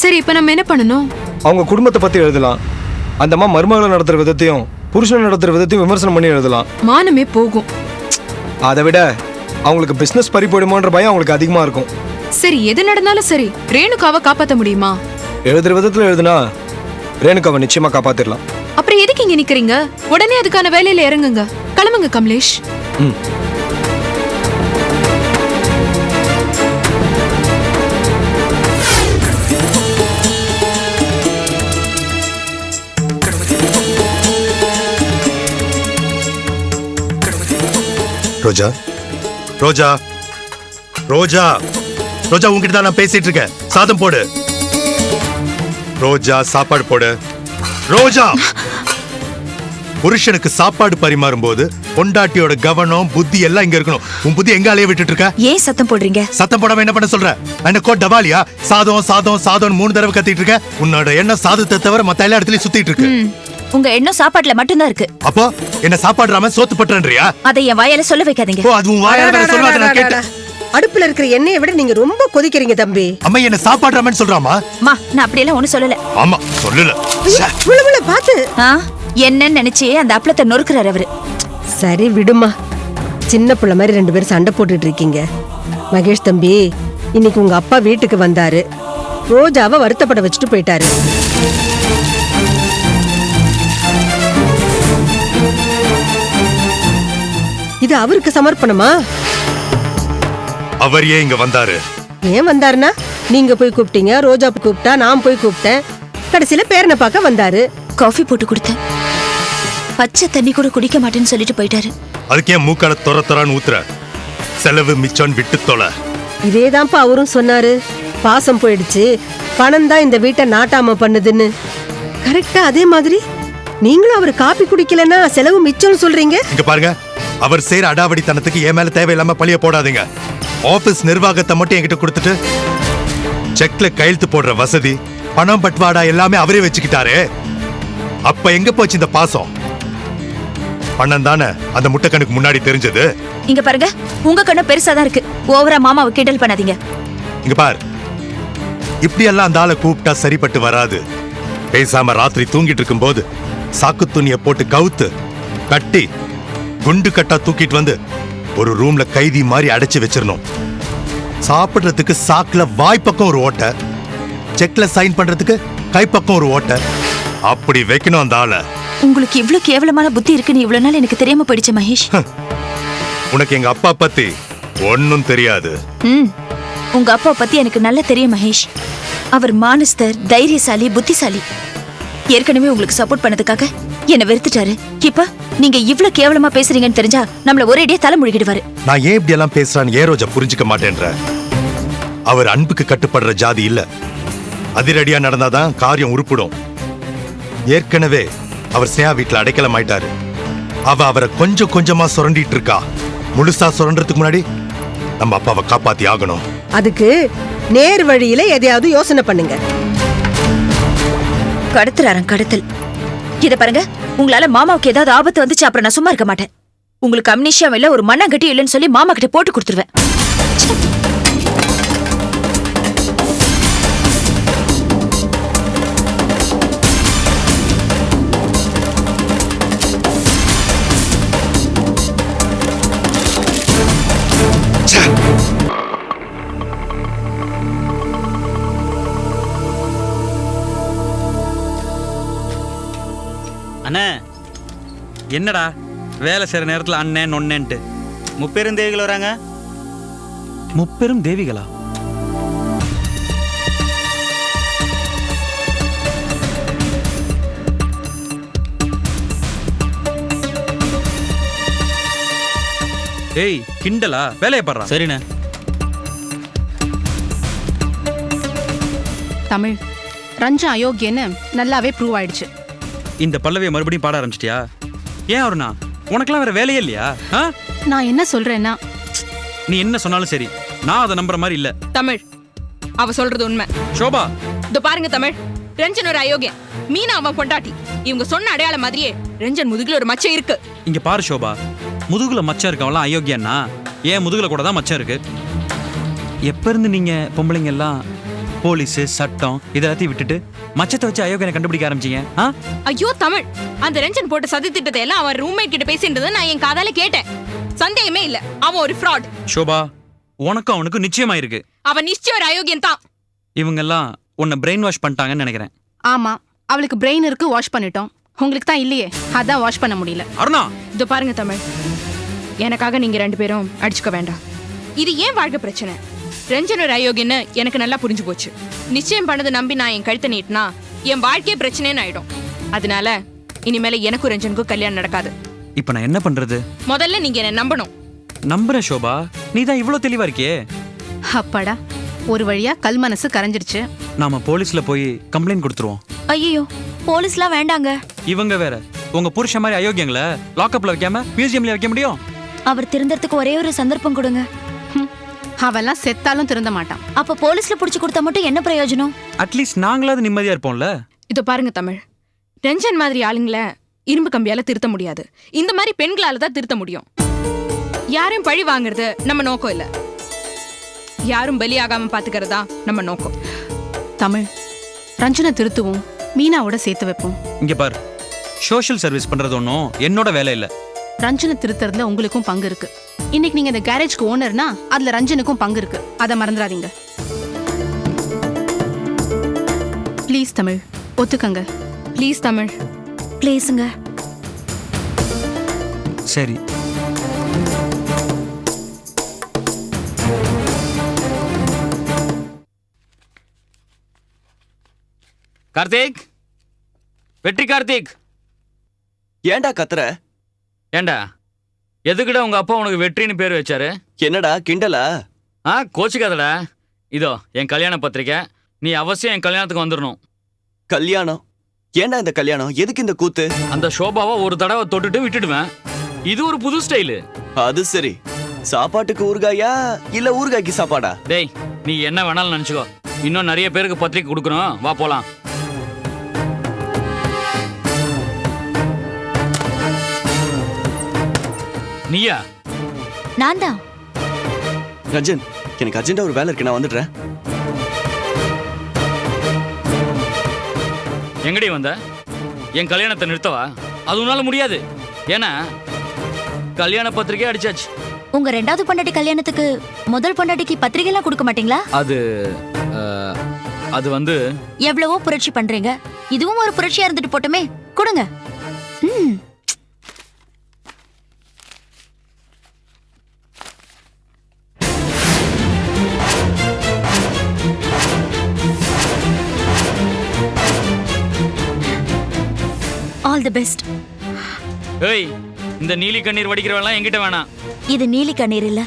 சரி, இப்ப நம்ம என்ன பண்ணணும்? அவங்க குடும்பத்தை பத்தி எழுதலாம். அந்த அம்மா மருமகளை நடத்துற விதத்தையும் புருஷனை நடத்துற விதத்தையும் விமர்சனம் பண்ணி எழுதலாம். மானமே போகும். அதை விட அவங்களுக்கு பிசினஸ் பறி போயிடுமோன்ற பயம் அவங்களுக்கு அதிகமா இருக்கும். சரி, எது நடந்தாலும் சரி, ரேணுகாவை காப்பாற்ற முடியுமா? எழுதுற விதத்துல எழுதுனா ரேணுகாவை நிச்சயமா காப்பாத்திரலாம். அப்புறம் எதுக்கு இங்க நிக்கிறீங்க? உடனே அதுக்கான வேலையில இறங்குங்க. கிளம்புங்க கமலேஷ். ரோஜா, ரோஜா, ரோஜா, ரோஜா, உங்ககிட்ட தான் நான் பேசிட்டு இருக்கேன். சாதம் போடு. ரோஜா, சாப்பாடு போடு. ரோஜா, புருஷனுக்கு சாப்பாடு பரிமாறும் போது பொண்டாட்டியோட கவனம், புத்தி எல்லாம் இங்க இருக்கணும். உன் புத்தி எங்க அலைய விட்டுட்டு இருக்க? ஏன் சத்தம் போடுறீங்க? சத்தம் போடாம என்ன பண்ண சொல்ற? என்ன கோ டவாலியா? சாதம் சாதம் சாதம் 3 தடவை கத்திட்டு இருக்க. உன்னோட எண்ணம் சாதத்தை தவிர மத்த எல்லா இடத்துலயும் சுத்திட்டு இருக்கு. உங்க எண்ணம் சாப்பாட்டுல மட்டும்தான் இருக்கு. அப்போ என்ன சாப்பாடுறாம சோத்து பட்டுறியா? அதை என் வாயால சொல்ல வைக்காதீங்க. ஓ, அது உன் வாயால வேற சொல்லாத. நான் கேட்டேன். அடுப்புல இருக்கிற எண்ணெயை விட நீங்க ரொம்ப கொதிக்கிறீங்க தம்பி. அம்மா என்ன சாப்பாடுறாமன்னு சொல்றாமா? மா, நான் அப்படியெல்லாம் ஒண்ணும் சொல்லல. ஆமா, சொல்லல. விழுவில பாத்து என்னன்னு நினைச்சே அந்த அப்பளத்தை நொறுக்குறாரு அவரு. சரி விடுமா, சின்ன பிள்ளை மாதிரி 2 பேரும் சண்டை போட்டுட்டு இருக்கீங்க. மகேஷ் தம்பி, இன்னைக்கு உங்க அப்பா வீட்டுக்கு வந்தாரு. ரோஜாவை வருத்தப்பட வச்சுட்டு போயிட்டாரு. இது அவருக்கு சமர்ப்பணமா? அவர் ஏன் இங்க வந்தாரு? ஏன் வந்தாருன்னா, நீங்க போய் கூப்பிட்டீங்க, ரோஜா கூப்பிட்டா, நான் போய் கூப்பிட்டேன். கடைசியில பேரனை பார்க்க வந்தாரு. காஃபி போட்டு கொடுத்தேன். பச்சை தண்ணி கூட குடிக்க மாட்டேன்னு சொல்லிட்டு போயிட்டாரு. அதுக்கு ஏன் மூக்கால தொரன்னு ஊத்துற? செலவு மிச்சம் விட்டு தொலை. இதேதான்ப்பா அவரும் சொன்னாரு. பாசம் போயிடுச்சு, பணம் தான் இந்த வீட்டை நாட்டாம பண்ணுதுன்னு. கரெக்டா அதே மாதிரி நீங்களும் அவர் காப்பி குடிக்கலன்னா செலவு மிச்சம்னு சொல்றீங்க. இங்க பாருங்க, அவர் செய்யற அடாவடித்தனத்துக்கு என் மேல தேவையில்லாம பழிய போடாதீங்க. ஆபீஸ் நிர்வாகத்தை மட்டும் என்கிட்ட கொடுத்துட்டு செக்ல கையெழுத்து போடுற வசதி, பணம் பட்வாடா எல்லாமே அவரே வச்சுக்கிட்டாரு. அப்ப எங்க போச்சு இந்த பாசம்? பணம் தானே அந்த முட்டை கணக்கு முன்னாடி தெரிஞ்சது. இங்க பாருங்க, உங்க கண்ணு பெருசா தான் இருக்கு. ஓவரா மாமாவை கிண்டல் பண்ணாதீங்க. இங்க பார், இப்படி எல்லாம் அந்த ஆளை கூப்பிட்டா சரிப்பட்டு வராது. பேசாம ராத்திரி தூங்கிட்டு இருக்கும் போது சாக்கு துணியை போட்டு கவுத்து கட்டி குண்டு கட்டா தூக்கிட்டு வந்து ஒரு ரூம்ல கைதி மாதிரி அடைச்சு வச்சிரணும். சாப்பிடுறதுக்கு சாக்குல வாய்ப்பக்கம் ஒரு ஓட்டை, செக்ல சைன் பண்றதுக்கு கைப்பக்கம் ஒரு ஓட்டை, அப்படி வைக்கணும் அந்த ஆளை. உங்களுக்கு இவ்ளோ கேவலமான புத்தி இருக்குன்னு இவ்வளவு நாள் எனக்கு தெரியாம போயிடுச்சு மகேஷ். உனக்கு எங்க அப்பா பத்தி ஒன்னும் தெரியாது. உங்க அப்பா பத்தி எனக்கு நல்லா தெரியும் மகேஷ். அவர் மானஸ்தர், தைரியசாலி, புத்திசாலி. ஏற்கனவே உங்களுக்கு சப்போர்ட் பண்ணதுக்காக என்ன வெறுத்துட்டாரு. இப்ப நீங்க இவ்ளோ கேவலமா பேசுறீங்கன்னு தெரிஞ்சா நம்மள ஒரேடியே தலை முழுகிடுவாரு. நான் ஏன் இப்படி எல்லாம் பேசுறான்னு ஏன் ரோஜா புரிஞ்சுக்க மாட்டேன்ற? அவர் அன்புக்கு கட்டுப்படுற ஜாதி இல்ல. அதிரடியா நடந்தாதான் காரியம் உருப்பிடும். ஏற்கனவே அவர் ஸ்னேகா வீட்டுல அடைக்கலம் ஆயிட்டாரு. அவரை கொஞ்சம் கொஞ்சமா சுரண்டிட்டு இருக்கா. முழுசா சுரண்டறதுக்கு முன்னாடி நம்ம அப்பாவை காப்பாத்தி ஆகணும். அதுக்கு நேர் வழியில எதையாவது யோசனை பண்ணுங்க. கடத்துறாரன் கடத்தல். இத பாருங்க, உங்களால மாமாவுக்கு ஏதாவது ஆபத்து வந்துச்சு அப்புறம் நான் சும்மா இருக்க மாட்டேன். உங்களுக்கு அம்னிஷியம் இல்ல, ஒரு மண்ணாங்கட்டி இல்லைன்னு சொல்லி மாமா கிட்ட போட்டு கொடுத்துருவேன். அண்ணே, என்னடா வேலை செய்கிற நேரத்தில் அண்ணன் நொன்னேன்ட்டு முப்பெரும் தேவிகள் வராங்க. முப்பெரும் தேவிகளா? ஏய், கிண்டலா? வேலையை பாடுறா. சரிண்ணே. தமிழ், ரஞ்சா அயோக்கியன்னு நல்லாவே ப்ரூவ் ஆயிடுச்சு. இந்த பல்லவியை மறுபடியும் பாட ஆரம்பிச்சிட்டியா? ஏன் அருணா, உனக்கெல்லாம் வேற வேலையே இல்லையா? நான் என்ன சொல்றேன்னா, நீ என்ன சொன்னாலும் சரி, நான் அதை நம்புற மாதிரி இல்ல. தமிழ், அவ சொல்றது உண்மை. சோபா, இதோ பாருங்க தமிழ், ரஞ்சன் ஒரு அயோக்கியன், மீனா அவன் பொண்டாட்டி. இவங்க சொன்ன அடையாளம் மாதிரியே ரஞ்சன் முதுகுல ஒரு மச்சம் இருக்கு. இங்க பாரு சோபா, முதுகுல மச்சம் இருக்கவெல்லாம் அயோக்கியன்னா ஏன் முதுகுல கூட தான் மச்சம் இருக்கு. எப்ப இருந்து நீங்க பொம்பளைங்க எல்லாம் போலீஸ், சட்டம் இதெல்லாத்தையும் விட்டுட்டு மச்சத்தை வச்சு அயோக்கியனை கண்டுபிடிக்க ஆரம்பிச்சீங்க? ஐயோ தமிழ், அந்த ரஞ்சன் போட்ட சதி திட்டத்தை எல்லாம் அவன் ரூம்மேட் கிட்ட பேசின்றதை நான் என் காதால கேட்டேன். சந்தேகமே இல்ல, அவன் ஒரு ஃப்ராட். சோபா, உனக்கும் அவனுக்கு நிச்சயமா இருக்கு. அவன் நிச்சயம் ஒரு அயோக்கியன் தான். இவங்க எல்லாம் உன்னை பிரெயின் வாஷ் பண்ணிட்டாங்கன்னு நினைக்கிறேன். ஆமா, அவளுக்கு பிரெயின் இருக்கு, வாஷ் பண்ணிட்டோம். உங்களுக்கு தான் இல்லையே, அதான் வாஷ் பண்ண முடியல. அருணா, இதோ பாருங்க தமிழ், எனக்காக நீங்க ரெண்டு பேரும் அடிச்சுக்க வேண்டாம். இது ஏன் வாழ்க்கை பிரச்சனை. ரஞ்சன் ஒரு அயோக்கியன்னு எனக்கு நல்லா புரிஞ்சு போச்சு. நிச்சயம் பண்ணதை நம்பி நான் என் கழுத்தை நீட்டினா என் வாழ்க்கையே பிரச்சனைன்னு ஆயிடும். அதனால இனிமேல எனக்கும் ரஞ்சனுக்கும் கல்யாணம் நடக்காது. இப்ப நான் என்ன பண்றது? முதல்ல நீங்க என்ன நம்பணும். நம்புறேன் சோபா, நீ தான் இவ்வளவு தெளிவா இருக்கியே. அப்பாடா, ஒரு வழியா கல் மனசு கரைஞ்சிருச்சு. நாம போலீஸ்ல போய் கம்ப்ளைண்ட் கொடுத்துருவோம். ஐயோ, போலீஸ்லாம் வேண்டாங்க. இவங்க வேற உங்க புருஷன் மாதிரி அயோக்கியங்களை லாக்அப்ல வைக்காம மியூசியம்ல வைக்க முடியும்? அவர் திருந்தறதுக்கு ஒரே ஒரு சந்தர்ப்பம் கொடுங்க. அவெல்லாம் செத்தாலும் திருந்த மாட்டான். அப்ப போலீஸ்ல புடிச்சு கொடுத்தா மட்டும் என்ன பிரயோஜனம்? அட்லீஸ்ட் நாங்களாவது நிம்மதியா இருப்போம்ல. இதோ பாருங்க தமிழ், ரஞ்சன் மாதிரி ஆளுங்களை இரும்பு கம்பியால திருத்த முடியாது. இந்த மாதிரி பெண்களால தான் திருத்த முடியும். யாரையும் பழி வாங்குறது நம்ம நோக்கம் இல்ல, யாரும் பலியாகாம பாத்துக்கிறதா நம்ம நோக்கம். தமிழ், ரஞ்சனை திருத்துவோம், மீனாவோட சேர்த்து வைப்போம். இங்க பாரு, சோஷியல் சர்வீஸ் பண்றது ஒன்றும் என்னோட வேலை இல்லை. ரஞ்சனை திருத்துறதுல உங்களுக்கும் பங்கு இருக்கு. இன்னைக்கு நீங்க இந்த கேரேஜ்க்கு ஓனர்னா அதுல ரஞ்சனுக்கும் பங்கு இருக்கு, அதை மறந்துடாதீங்க. ப்ளீஸ் தமிழ் ஒத்துக்கங்க. ப்ளீஸ் தமிழ். ப்ளீஸுங்க. சரி. கார்த்திக், வெற்றி கார்த்திக். ஏன்டா கத்துற? ஏண்டா எதுக்குடா உங்க அப்பா உனக்கு வெற்றின்னு பேர் வச்சாரு? என்னடா கிண்டலா? கோச்சிக்காதடா. இதோ என் கல்யாண பத்திரிக்கை, நீ அவசியம் என் கல்யாணத்துக்கு வந்துடணும். கல்யாணம்? ஏன்டா இந்த கல்யாணம்? எதுக்கு இந்த கூத்து? அந்த ஷோபாவை ஒரு தடவை தொட்டுட்டு விட்டுடுவேன். இது ஒரு புது ஸ்டைலு. அது சரி. சாப்பாட்டுக்கு ஊறுகாயா இல்ல ஊறுகாய்க்கு சாப்பாடா? டேய், நீ என்ன வேணாலும் நினைச்சுக்கோ. இன்னும் நிறைய பேருக்கு பத்திரிக்கை கொடுக்கணும். வா போலாம். நீயா? நான் தான். ரஞ்சன், எனக்கு அர்ஜென்ட்டா ஒரு வேலை இருக்கு, நான் வந்துடுறேன். எங்கடி வந்த? என் கல்யாணத்தை நிறுத்தவா? அது உன்னால முடியாது. ஏன்னா கல்யாண பத்திரிக்கை அடிச்சாச்சு. உங்க ரெண்டாவது பொண்டாட்டி கல்யாணத்துக்கு முதல் பொண்டாட்டிக்கு பத்திரிகை எல்லாம் கொடுக்க மாட்டீங்களா? அது வந்து எவ்வளவோ புரட்சி பண்றீங்க, இதுவும் ஒரு புரட்சியா இருந்துட்டு போட்டுமே. கொடுங்க. All the best. ஏய், இந்த நீலி கண்ணீர் வடிக்கிறவெல்லாம் என்கிட்ட வேணாம். இது நீலி கண்ணீர் இல்ல,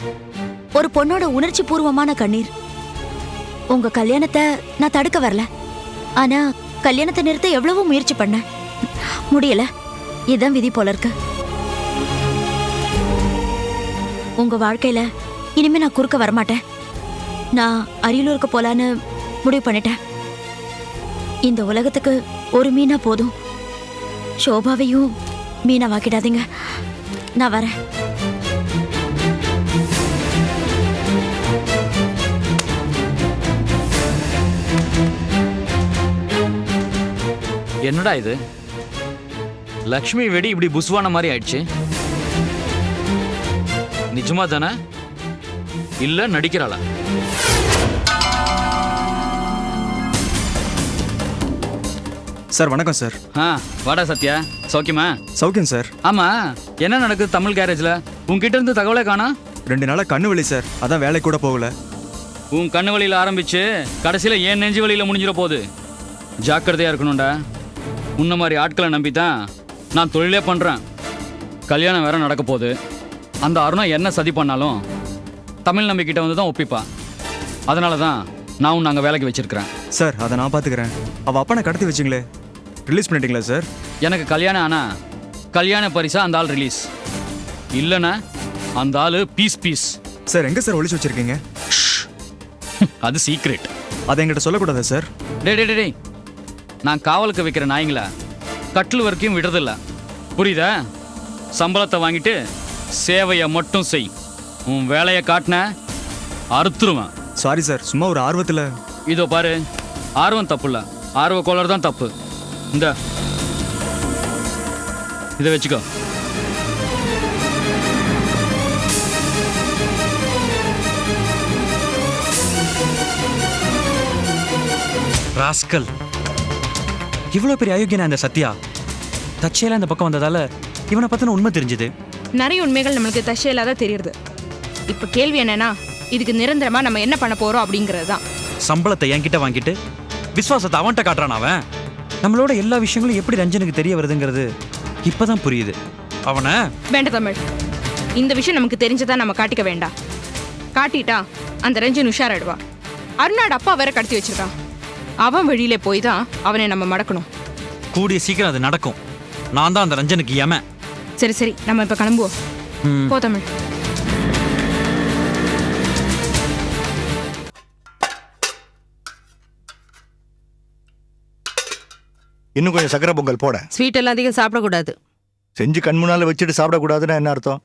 ஒரு பொண்ணோட உணர்ச்சி பூர்வமான கண்ணீர். உங்க கல்யாணத்தை நான் தடுக்க வரல, ஆனா கல்யாணத்தை நிறுத்த எவ்வளவோ முயற்சி பண்ண முடியல. இதுதான் விதி போல இருக்கு. உங்க வாழ்க்கையில இனிமே நான் குறுக்க வரமாட்டேன். நான் அரியலூருக்கு போலான்னு முடிவு பண்ணிட்டேன். இந்த உலகத்துக்கு ஒரு மீனா போதும். சோபாவையும் மீனா வாக்கிடாதீங்க. நான் வரேன். என்னடா இது? லக்ஷ்மி வெடி இப்படி புஸ்வான மாதிரி ஆயிடுச்சு. நிஜமா தானே இல்ல நடிக்கிறாளா? சார் வணக்கம் சார். வாடா சத்யா, சௌக்கியமா? சௌக்கியம் சார். ஆமா, என்ன நடக்குது தமிழ் கேரேஜ்ல? உன்கிட்ட இருந்து தகவலே காணா? 2 நாளா கண்ணு வலி சார், அதான் வேலை கூட போகல. உன் கண்ணு வலியில ஆரம்பிச்சு கடைசியில ஏன் நெஞ்சு வலியில முடிஞ்சிட போகுது. ஜாக்கிரதையா இருக்கணும்டா. உன்ன மாதிரி ஆட்களை நம்பி தான் நான் தொழிலே பண்றேன். கல்யாணம் வேற நடக்க போகுது. அந்த அருணா என்ன சதி பண்ணாலும் தமிழ் நம்பிக்கிட்ட வந்து தான் ஒப்பிப்பா. அதனால தான் நான் உன்னை அங்கே வேலைக்கு வச்சிருக்கிறேன். சார் அதை நான் பார்த்துக்கிறேன். அவள் அப்பனை கடத்தி வச்சிங்களே, ரிலீஸ் பண்ணிட்டீங்களா சார்? எனக்கு கல்யாணம் ஆனா கல்யாண பரிசா அந்த ஆள் ரிலீஸ், இல்லைன்னா அந்த ஆள் பீஸ். சார் எங்கே சார் ஒளிச்சு வச்சிருக்கீங்க? அது சீக்ரெட். அதை என்கிட்ட சொல்லக்கூடாதா சார்? டே, நான் காவலுக்கு வைக்கிற நாய்ங்களா கட்டில் வரைக்கும் விடுறதில்ல, புரியுதா? சம்பளத்தை வாங்கிட்டு சேவையை மட்டும் செய். உன் வேலையை காட்டின அறுத்துருவேன். சாரி சார், சும்மா ஒரு ஆர்வத்தில். இதோ பாரு, ஆர்வம் தப்பு இல்லை, ஆர்வ கோளாறு தான் தப்பு. இந்த இதை வச்சுக்கோ. ராஸ்கல், இவ்வளோ பெரிய அயோக்கியனா இந்த சத்யா. தச்சையில இந்த பக்கம் வந்ததால இவனை பத்தின உண்மை தெரிஞ்சது. நிறைய உண்மைகள் நம்மளுக்கு தற்செயலாக தான் தெரியுது. இப்போ கேள்வி என்னன்னா, இதுக்கு நிரந்தரமா நம்ம என்ன பண்ண போறோம் அப்படிங்கிறது தான். சம்பளத்தை என்கிட்ட வாங்கிட்டு விசுவாசத்தை அவன்கிட்ட காட்டுறான். அவன் நம்மளோட எல்லா விஷயங்களும் எப்படி ரஞ்சனுக்கு தெரிய வருதுங்கிறது இப்பதான் புரியுது. அவனை வேண்டாம் தமிழ், இந்த விஷயம் நமக்கு தெரிஞ்சதா நம்ம காட்டிக்க வேண்டாம். காட்டிட்டா அந்த ரஞ்சன் உஷாராயிடுவா. அருணாட அப்பா வேற கடத்தி வச்சிருக்கான். அவன் வழியிலே போய் தான் அவனை நம்ம மடக்கணும். கூடிய சீக்கிரம் அது நடக்கும். நான் தான் அந்த ரஞ்சனுக்கு ஏமன். சரி, நம்ம இப்ப கிளம்புவோம். போ தமிழ். இன்னும் கொஞ்சம் சக்கரை பொங்கல் போட. ஸ்வீட் எல்லாம் அதிகம் சாப்பிடக்கூடாது. செஞ்சு கண் முன்னால வச்சுட்டு சாப்பிடக்கூடாதுன்னா என்ன அர்த்தம்?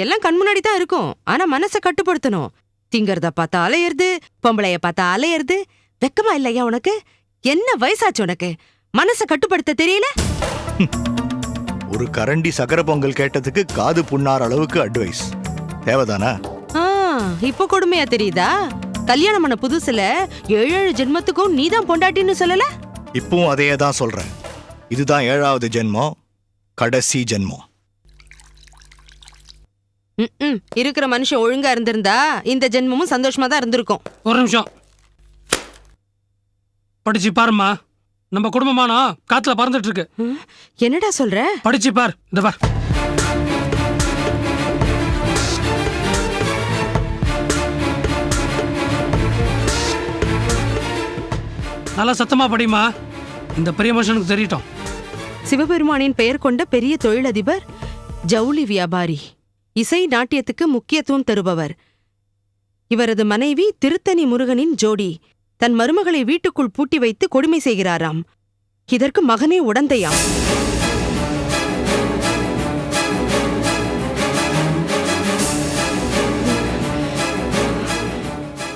எல்லாம் கண் முன்னாடி தான் இருக்கும், ஆனா மனசை கட்டுப்படுத்தணும். திங்கறத பார்த்தா அலையிறது, பொம்பளைய பார்த்தா அலையிறது. வெக்கமா இல்லையா உனக்கு? என்ன வயசாச்சு உனக்கு? மனசை கட்டுப்படுத்த தெரியல? ஒரு கரண்டி சக்கரை பொங்கல் கேட்டதுக்கு காது புண்ணார் அளவுக்கு அட்வைஸ். தேவைதானா? இப்போ கொடுமையா தெரியுதா? கல்யாணம் பண்ண புதுசுல 7 ஜென்மத்துக்கும் நீதான் பொண்டாட்டின்னு சொல்லல? இப்பவும் அதையே தான் சொல்றேன். இதுதான் 7வது ஜென்மம், கடைசி ஜென்மம். இருக்கிற மனுஷன் ஒழுங்கா இருந்திருந்தா இந்த ஜென்மமும் சந்தோஷமா தான் இருந்திருக்கும். ஒரு நிமிஷம் படிச்சு பாருமா, நம்ம குடும்பமானம் காத்துல பறந்துட்டு இருக்கு. என்னடா சொல்ற? படிச்சு பார், இந்த பார். நல்லா சத்தமா படிமா, இந்த பெரிய மனுஷனுக்கு தெரியட்டும். சிவபெருமானின் பெயர் கொண்ட பெரிய தொழிலதிபர், ஜவுளி வியாபாரி, இசை நாட்டியத்துக்கு முக்கியத்துவம் தருபவர். இவரது மனைவி திருத்தணி முருகனின் ஜோடி. தன் மருமகளை வீட்டுக்குள் பூட்டி வைத்து கொடுமை செய்கிறாராம். இதற்கு மகனே உடந்தையாம்.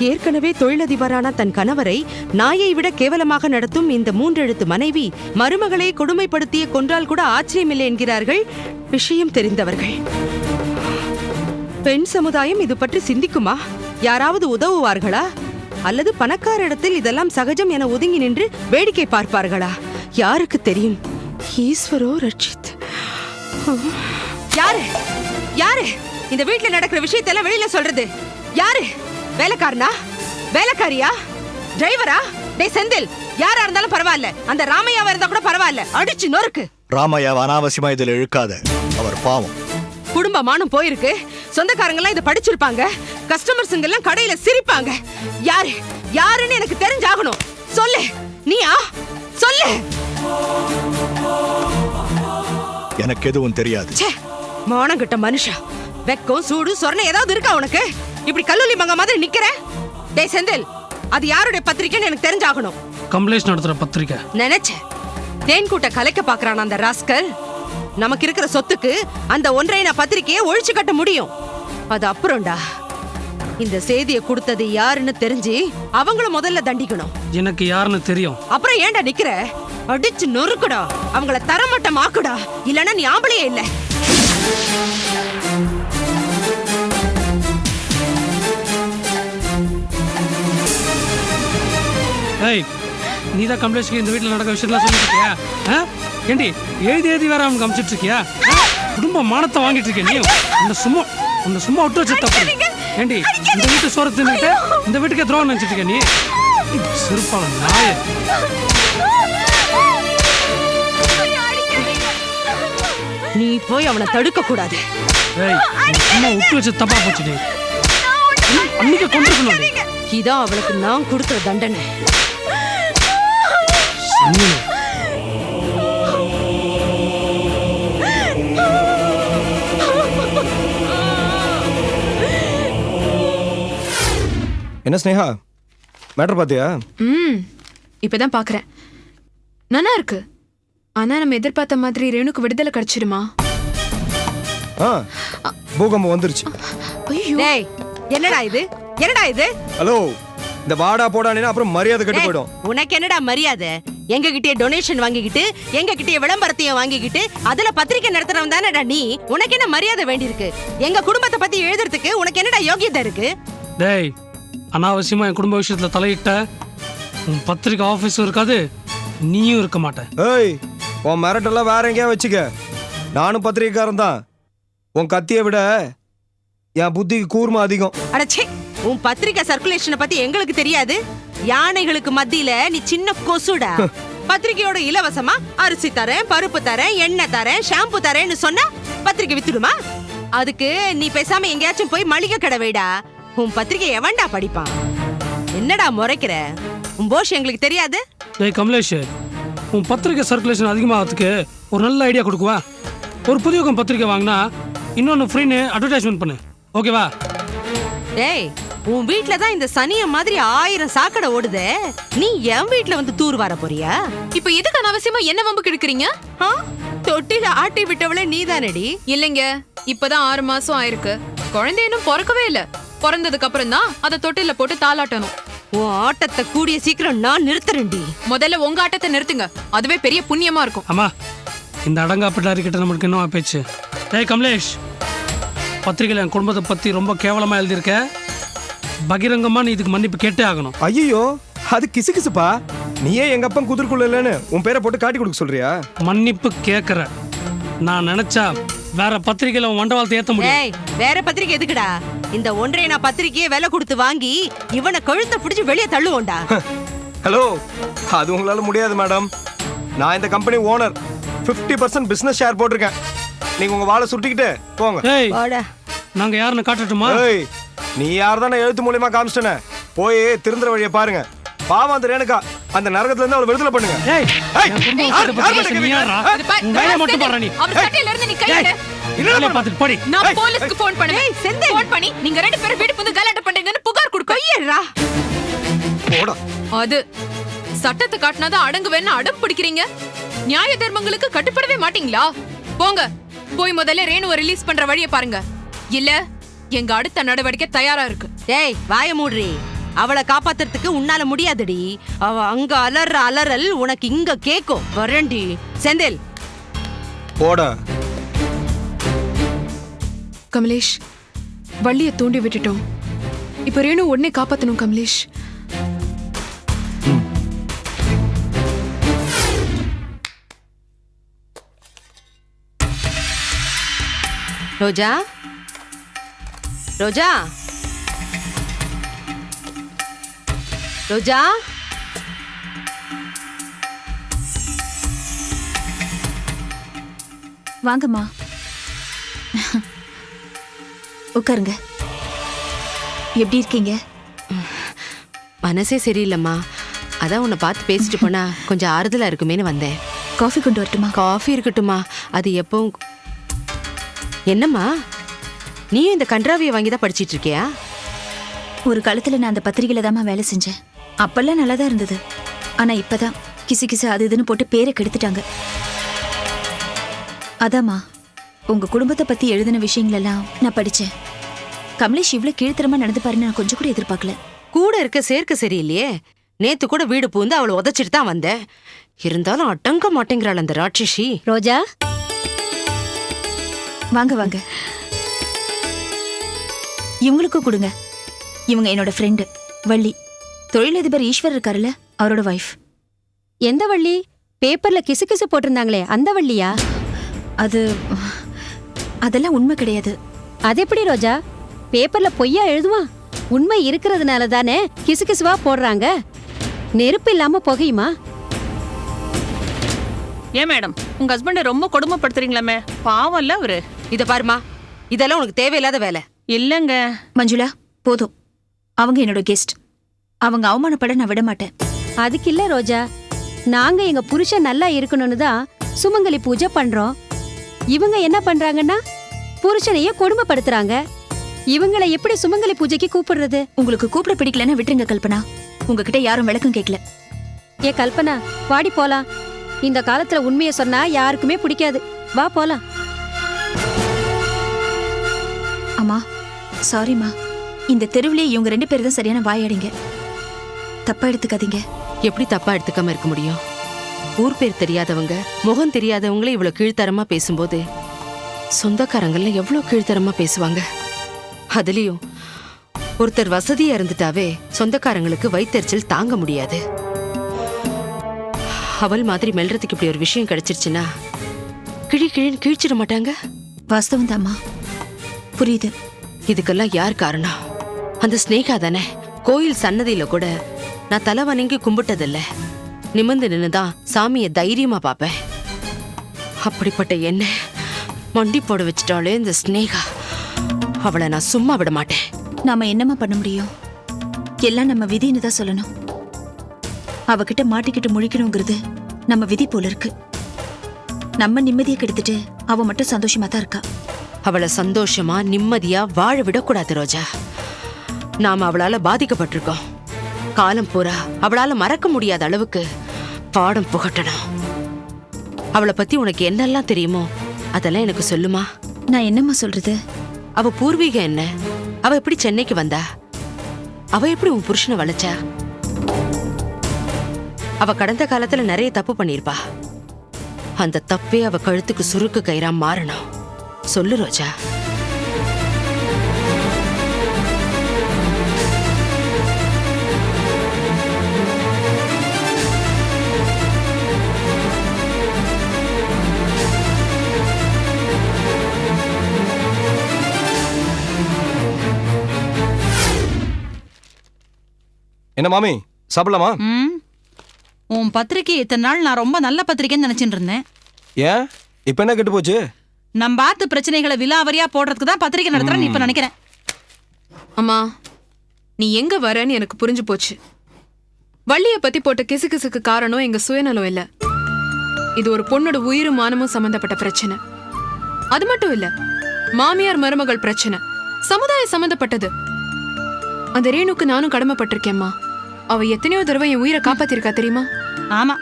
ஏற்கனவே தொழிலதிபரான தன் கணவரை நாயை விட கேவலமாக நடத்தும் இந்த 3 எழுத்து மனைவி மருமகளை கொடுமைப்படுத்திய கொன்றால் கூட ஆச்சரியமில்லை என்கிறார்கள் விஷயம் தெரிந்தவர்கள். பெண் சமுதாயம் இது பற்றி சிந்திக்குமா? யாராவது உதவுவார்களா? அல்லது பணக்கார இடத்தில் இதெல்லாம் சகஜம் என ஒதுங்கி நின்று வேடிக்கை பார்ப்பார்களா? யாருக்கு தெரியும்? ஈஸ்வரோ ரட்சித். யாரு யாரு இந்த வீட்டுல நடக்கிற விஷயத்தெல்லாம் வெளியில சொல்றது? யாரு? வேலைக்காரனா? வேலைக்காரியா? டிரைவரா? டேய் செந்தில், யாரா இருந்தாலும் பரவாயில்ல, அந்த ராமையாவா இருந்தா கூட பரவாயில்ல, அடிச்சு நொறுக்கு. ராமையாவை அனாவசியமா இதில் இழுக்காத, அவர் பாவம். குடும்பமானும் போயிருக்கு, சொந்தக்காரங்க எல்லாம் இதை படிச்சிருப்பாங்க, கஸ்டமர்ஸுங்க எல்லாம் கடையில சிரிப்பாங்க. யாரு யாருன்னு எனக்கு தெரிஞ்சாகணும். சொல்லு. நீயா? சொல்லு. எனக்கு எதுவும் தெரியாது. மானங்கிட்ட மனுஷா, வெக்கம் சூடு சொரணை ஏதாவது இருக்கா உனக்கு? இப்படி கல்லூரி மங்க மாதிரி நிக்கிற? டேய் செந்தில், அது யாருடைய பத்திரிக்கைன்னு எனக்கு தெரிஞ்சாகணும். கம்ப்ளைண்ட் நடத்துற பத்திரிக்கை. நினைச்சேன் தேன் கூட்ட கலைக்க பாக்குறான் அந்த ராஸ்கல். நமக்கு இருக்கிற சொத்துக்கு அந்த ஒன்றைய பத்திரிக்கையை ஒழிச்சு கட்ட முடியும். அது அப்புறம்டா. இந்த செய்தியை கொடுத்தது யாருன்னு தெரிஞ்சு அவங்கள முதல்ல தண்டிக்கணும். எனக்கு யாருன்னு தெரியும். அப்புறம் ஏன்டா நிக்கிற? அடிச்சு நொறுக்குடா, அவங்கள தரமட்டம் ஆக்குடா, இல்லன்னா நீ ஆம்பளையே இல்ல. ஏய், நீதான் கம்ப்ளைண்ட்ஸ்க்கு இந்த வீட்டில் நடக்கிற விஷயத்தெல்லாம் சொல்லிட்டு இருக்கியா? ஏண்டி எழுதி வேற அவனுக்கு அமிச்சிட்டு இருக்கியா? குடும்ப மானத்தை வாங்கிட்டு இருக்கியா நீ? உன்னை சும்மா விட்டு வச்சு தப்பு. ஏண்டி இந்த வீட்டு சோறு தின்னுட்டு இந்த வீட்டுக்கே துரோகம் நினைச்சிட்டு இருக்கியா நீ? சிறுப்பான நாய. நீ போய் அவனை தடுக்க கூடாது. ஏய், சும்மா விட்டு வச்சு தப்பா போச்சுடி. அன்னைக்கு கொண்டிருக்கணும். இதான் அவளுக்கு நான் கொடுக்கிற தண்டனை. என்ன ஸ்னேகா, மேட்டர் பாத்தியா? இப்பதான் பாக்குறேன். நல்லா இருக்கு. ஆனா நம்ம எதிர்பார்த்த மாதிரி ரேணுக்கு விடுதலை கிடைச்சிருமா? பூகம்பம் வந்துருச்சு. டேய், என்னடா இது? என்னடா இது? ஹலோ, இந்த வாடா போடானே அப்புறம் மரியாதை கெட்டு போயிடும். உனக்கு என்னடா மரியாதை? எங்க கிட்டே டொனேஷன் வாங்கிக்கிட்டு, எங்க கிட்டே விளம்பரத்தையும் வாங்கிக்கிட்டு, அதுல பத்திரிக்கை நடத்துறவன் தானடா நீ. உனக்கு என்ன மரியாதை வேண்டியிருக்கு? எங்க குடும்பத்தை பத்தி எழுதுறதுக்கு உனக்கு என்னடா யோகியதை இருக்கு? டேய், அனாவசியமா என் குடும்ப விஷயத்துல தலையிட்ட உன் பத்திரிக்கை ஆபீஸும் இருக்காது, நீயும் இருக்க மாட்டேன். ஏய், உன் மிரட்டெல்லாம் வேற எங்கேயா வச்சுக்க. நானும் பத்திரிக்கைக்காரன் தான். உன் கத்தியை விட என் புத்திக்கு கூர்மை அதிகம். அடச்சே, உன் பத்திரிக்கை சர்க்குலேஷனை பத்தி எங்களுக்கு தெரியாது? யானைகளுக்கு மத்தியில நீ சின்ன கொசுடா. பத்திரிக்கையோட இலவசமா அரிசி தரேன், பருப்பு தரேன், எண்ணெய் தரேன், ஷாம்பு தரேன்னு சொன்னா பத்திரிக்கை வித்துடுமா? அதுக்கு நீ பேசாம எங்கேயாச்சும் போய் மளிகை கடை வைடா. உன் பத்திரிக்கை எவன்டா படிப்பான்? என்னடா முறைக்கிற? உன் போஷ் எங்களுக்கு தெரியாது? டேய் கமலேஷ், உன் பத்திரிக்கை சர்க்குலேஷன் அதிகமாகிறதுக்கு ஒரு நல்ல ஐடியா கொடுக்குவா. ஒரு புதிய பத்திரிக்கை வாங்கினா இன்னொன்று ஃப்ரீன்னு அட்வர்டைஸ்மெண்ட் பண்ணு, ஓகேவா? டேய், உன் வீட்ல தான் இந்த சனிய மாதிரி 1000 சாக்கடை ஓடுதே. நீ என் வீட்ல வந்து தூர் வர போறியா? இப்ப எதுக்கு அனாவசியமா என்ன வம்பு கெடுக்குறீங்க? தொட்டில ஆட்டி விட்டவளே நீதானடி. இல்லைங்க, இப்பதான் 6 மாசம் ஆயிருக்கு. குழந்தை இன்னும் பிறக்கவே இல்ல. பிறந்ததுக்கு அப்புறம் தான் அதை தொட்டில போட்டு தாளாட்டணும். உன் ஆட்டத்தை கூடிய சீக்கிரம் நான் நிறுத்துறேன்டி. முதல்ல உங்க ஆட்டத்தை நிறுத்துங்க, அதுவே பெரிய புண்ணியமா இருக்கும். அம்மா, இந்த அடங்கா பிள்ளாரி கிட்ட நம்மளுக்கு இன்னும் பேச்சு. டேய் கமலேஷ், பத்திரிகையில் என் குடும்பத்தை பற்றி ரொம்ப கேவலமாக எழுதியிருக்க. பகிரங்கமாக நீ இதுக்கு மன்னிப்பு கேட்டே ஆகணும். ஐயோ அது கிசுகிசுப்பா. நீயே எங்க அப்பன் குதிர்க்குள்ள இல்லைன்னு உன் பேரை போட்டு காட்டி கொடுக்க சொல்றியா? மன்னிப்பு கேட்குற. நான் நினச்சா வேற பத்திரிகையில் உன் மண்டவாளத்தை ஏற்ற முடியும். ஏய், வேற பத்திரிக்கை எதுக்குடா? இந்த ஒன்றைய நான் பத்திரிக்கையை விலை கொடுத்து வாங்கி இவனை கழுத்தை பிடிச்சு வெளியே தள்ளுவோண்டா. ஹலோ, அது உங்களால முடியாது மேடம். நான் இந்த கம்பெனி ஓனர். 50% பிசினஸ் ஷேர் போட்டிருக்கேன். நீங்க உங்க வாளை சுட்டிக்கிட்டு போங்க. ஏய், போடா. நாங்கள் யாருன்னு காட்டட்டுமா? ஏய், நீ யார் தானே எழுத்து மூலியமா காமிச்சிட்டேன. போய் திருந்துற வழியை பாருங்க. பாவம் அந்த ரேணுகா, அந்த நரகத்துல இருந்து அவளை விடுதலை பண்ணுங்க. ஏய், என் குடும்பத்தை பத்தி பேச நீ யாரா? உன் வேலையை மட்டும் பாரு நீ. அவர் சட்டையில இருந்து நீ கையில வேலையை பார்த்துட்டு போடி. நான் போலீஸ்க்கு ஃபோன் பண்ணுவேன். ஃபோன் பண்ணி நீங்க ரெண்டு பேரும் வீடு புந்து கலாட்டா பண்றீங்கன்னு புகார் கொடுப்பேன். ஐயரா, போடா. அது சட்டத்தை காட்டினாதான் அடங்குவேன்னு அடம் பிடிக்கிறீங்க. நியாய தர்மங்களுக்கு கட்டுப்படவே மாட்டீங்களா? போங்க, போய் முதல்ல ரேணுவை ரிலீஸ் பண்ற வழியை பாருங்க. இல்ல எங்க அடுத்த நடவடிக்கை தயாரா இருக்கு. டேய் வாய மூடுறி. அவளை காப்பாத்துறதுக்கு உன்னால முடியாதுடி. அவ அங்க அலற அலறல் உனக்கு இங்க கேக்கும். வரண்டி செந்தில். போடா. கமலேஷ், வள்ளியை தூண்டி விட்டுட்டோம். இப்ப ரேணு உடனே காப்பாத்தணும் கமலேஷ். ரோஜா, ரோஜா, ரோஜா. வாங்கம்மா, உட்காருங்க. எப்படி இருக்கீங்க? மனசே சரியில்லைம்மா. அதான் உன்னை பார்த்து பேசிட்டு போனா கொஞ்சம் ஆறுதலா இருக்குமேன்னு வந்தேன். காஃபி கொண்டு வரட்டுமா? காஃபி இருக்கட்டுமா? அது எப்பவும். என்னம்மா, நீயும் இந்த கன்றாவியை வாங்கி தான் படிச்சிட்டு இருக்கியா? ஒரு காலத்துல நான் அந்த பத்திரிகையில தாம்மா வேலை செஞ்சேன். அப்பெல்லாம் நல்லா தான் இருந்தது. ஆனா இப்பதான் கிசு கிசு அது இதுன்னு போட்டு பேரை கெடுத்துட்டாங்க. அதாம்மா, உங்க குடும்பத்தை பத்தி எழுதின விஷயங்கள் எல்லாம் நான் படிச்சேன். கமலேஷ் இவ்வளவு கீழ்த்தரமா நடந்து பாருன்னு நான் கொஞ்சம் கூட எதிர்பார்க்கல. கூட இருக்க சேர்க்க சரியில்லையே. நேத்து கூட வீடு பூந்து அவளை உதச்சிட்டு தான் வந்தேன். இருந்தாலும் அடங்க மாட்டேங்கிறாள் அந்த ராட்சசி. ரோஜா, வாங்க வாங்க. இவங்களுக்கும் கொடுங்க. இவங்க என்னோட ஃப்ரெண்டு வள்ளி. தொழிலதிபர் ஈஸ்வர் இருக்காருல்ல, அவரோட வைஃப். எந்த வள்ளி? பேப்பர்ல கிசு கிசு போட்டிருந்தாங்களே அந்த வள்ளியா? அதெல்லாம் உண்மை கிடையாது. அது எப்படி ரோஜா? பேப்பர்ல பொய்யா எழுதுவான்? உண்மை இருக்கிறதுனால தானே கிசு கிசுவா போடுறாங்க. நெருப்பு இல்லாம புகையுமா? ஏன் மேடம், உங்க ஹஸ்பண்டை ரொம்ப கொடுமைப்படுத்துறீங்களாமே? பாவம் இல்ல அவரு. இத பாருமா, இதெல்லாம் உனக்கு தேவையில்லாத வேலை. இல்லங்க மஞ்சுளா, போதும். அவங்க என்னோட கெஸ்ட். அவங்க அவமானப்பட நான் விட மாட்டேன். அதுக்கு இல்ல ரோஜா, நாங்க எங்க புருஷன் நல்லா இருக்கணும்னு தான் சுமங்கலி பூஜை பண்றோம். இவங்க என்ன பண்றாங்கன்னா புருஷனையே கொடுமைப்படுத்துறாங்க. இவங்களை எப்படி சுமங்கலி பூஜைக்கு கூப்பிடுறது? உங்களுக்கு கூப்பிட பிடிக்கலன்னா விட்டுருங்க கல்பனா. உங்ககிட்ட யாரும் விளக்கம் கேட்கல. ஏ கல்பனா, வாடி போலாம். இந்த காலத்துல உண்மையை சொன்னா யாருக்குமே பிடிக்காது. வா போலாம். அம்மா, சாரிம்மா. இந்த தெருவிலே இவங்க 2 பேர் தான் சரியான வாயாடிங்க. தப்பா எடுத்துக்காதீங்க. எப்படி தப்பா எடுத்துக்காம இருக்க முடியும்? ஊர் பேர் தெரியாதவங்க, முகம் தெரியாதவங்களே இவ்வளவு கீழ்த்தரமா பேசும்போது சொந்தக்காரங்கள்ல எவ்வளவு கீழ்த்தரமா பேசுவாங்க. அதுலயும் ஒருத்தர் வசதியா இருந்துட்டாவே சொந்தக்காரங்களுக்கு வயித்தெரிச்சல் தாங்க முடியாது. அவள் மாதிரி மெல்றதுக்கு இப்படி ஒரு விஷயம் கிடைச்சிருச்சுன்னா கிழி கிழின்னு கீழ்ச்சிட மாட்டாங்க. வாஸ்தவம் தாம்மா, புரியுது. இதுக்கெல்லாம் யார் காரணம்? அந்த ஸ்னேகா தானே. கோயில் சன்னதியில கூட நான் தலை வணங்கி கும்பிட்டதில்ல. நிமிர்ந்து நின்னுதான் சாமியை தைரியமா பாப்பேன். அப்படிப்பட்ட என்ன மண்டி போட வச்சுட்டாலே இந்த ஸ்னேகா. அவளை நான் சும்மா விட மாட்டேன். நாம என்னம்மா பண்ண முடியும்? எல்லாம் நம்ம விதின்னு தான் சொல்லணும். அவகிட்ட மாட்டிக்கிட்டு முழிக்கணுங்கிறது நம்ம விதி போல இருக்கு. நம்ம நிம்மதியை கெடுத்துட்டு அவ மட்டும் சந்தோஷமா தான் இருக்கா. அவளை சந்தோஷமா நிம்மதியா வாழ விடக்கூடாது ரோஜா. நாம அவளால பாதிக்கப்பட்டிருக்கோம். காலம் பூரா அவளால மறக்க முடியாத அளவுக்கு பாடம் புகட்டணும். அவளை பத்தி உனக்கு என்னெல்லாம் தெரியுமோ அதெல்லாம் எனக்கு சொல்லுமா. நான் என்னம்மா சொல்றது? அவ பூர்வீகம் என்ன? அவ எப்படி சென்னைக்கு வந்தா? அவ எப்படி உன் புருஷனை வளச்சா? அவ கடந்த காலத்துல நிறைய தப்பு பண்ணிருப்பா. அந்த தப்பே அவ கழுத்துக்கு சுருக்கு கயிறா மாறணும். சொல்லு ரோஜா. என்ன மாமி சாப்பிடலாமா? ம் உன் பத்திரிக்கை இத்தனை நாள் நான் ரொம்ப நல்ல பத்திரிக்கைன்னு நினைச்சிட்டு இருந்தேன். ஏன் இப்ப என்ன கெட்டு போச்சு? நம்ம பார்த்து பிரச்சனைகளை விலாவரியா போடுறதுக்கு தான் பத்திரிக்கை நடத்துறேன்னு இப்ப நினைக்கிறேன். அம்மா நீ எங்க வரன்னு எனக்கு புரிஞ்சு போச்சு. வள்ளிய பத்தி போட்ட கிசுகிசுக்கு காரணம் எங்க சுயநலம் இல்ல. இது ஒரு பொண்ணோட உயிரும் மானமும் சம்பந்தப்பட்ட பிரச்சனை. அது மட்டும் இல்ல, மாமியார் மருமகள் பிரச்சனை, சமுதாயம் சம்பந்தப்பட்டது. அந்த ரேணுக்கு நானும் கடமைப்பட்டிருக்கேம்மா. அவ எத்தனையோ தடவை என் உயிரை காப்பாத்திருக்கா தெரியுமா? ஆமா,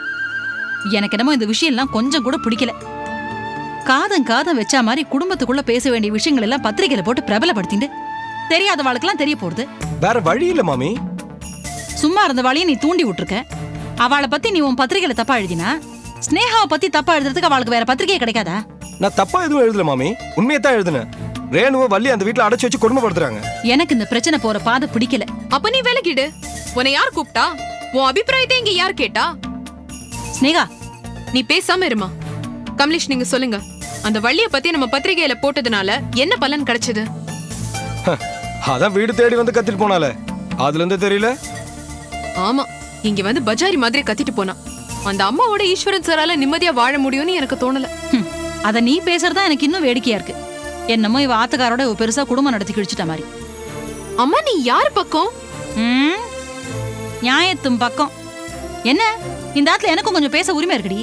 எனக்கு என்னமோ இந்த விஷயம் எல்லாம் கொஞ்சம் கூட பிடிக்கல. காதம் வச்சா மாதிரி குடும்பத்துக்குள்ள பேச வேண்டிய விஷயங்கள் எல்லாம் பத்திரிகையில போட்டு பிரபலப்படுத்திட்டு தெரியாதவாளுக்கெல்லாம் தெரிய போடுது. வேற வழி இல்ல மாமி. சும்மா இருந்த வாளையும் நீ தூண்டி விட்டுருக்க. அவளை பத்தி நீ உன் பத்திரிகையில தப்பா எழுதினா ஸ்னேகாவை பத்தி தப்பா எழுதுறதுக்கு அவளுக்கு வேற பத்திரிகை கிடைக்காதா? நான் தப்பா எதுவும் எழுதல மாமி, உண்மையை தான் எழுதுனேன். ரேணுவை வள்ளி அந்த வீட்டுல அடைச்சு வச்சு கொடுமைப்படுத்துறாங்க. எனக்கு இந்த பிரச்சனை போற பாதை பிடிக்கல. அப்ப நீ விலகிடு. உன்னை யார் கூப்பிட்டா? உன் அபிப்பிராயத்தை இங்க யார் கேட்டா? ஸ்னேகா நீ பேசாம இருமா. கமலேஷ் நீங்க சொல்லுங்க, அந்த வள்ளிய பத்தி நம்ம பத்திரிகையில போட்டதுனால என்ன பலன் கிடைச்சது? அதான் வீடு தேடி வந்து கத்திட்டு போனால, அதுல இருந்து தெரியல. ஆமா, இங்க வந்து பஜாரி மாதிரி கத்திட்டு போனா. அந்த அம்மாவோட ஈஸ்வரன் சாரால நிம்மதியா வாழ முடியும்னு எனக்கு தோணல. அத நீ பேசுறதா எனக்கு இன்னும் வேடிக்கையா இருக்கு. என்னமோ இவ ஆத்துக்காரோட பெருசா குடும்பம் நடத்தி கிழிச்சிட்ட மாதிரி. அம்மா நீ யாரு பக்கம்? நியாயத்தும் பக்கம். என்ன இந்த ஆத்துல எனக்கும் கொஞ்சம் பேச உரிமை இருக்குடி.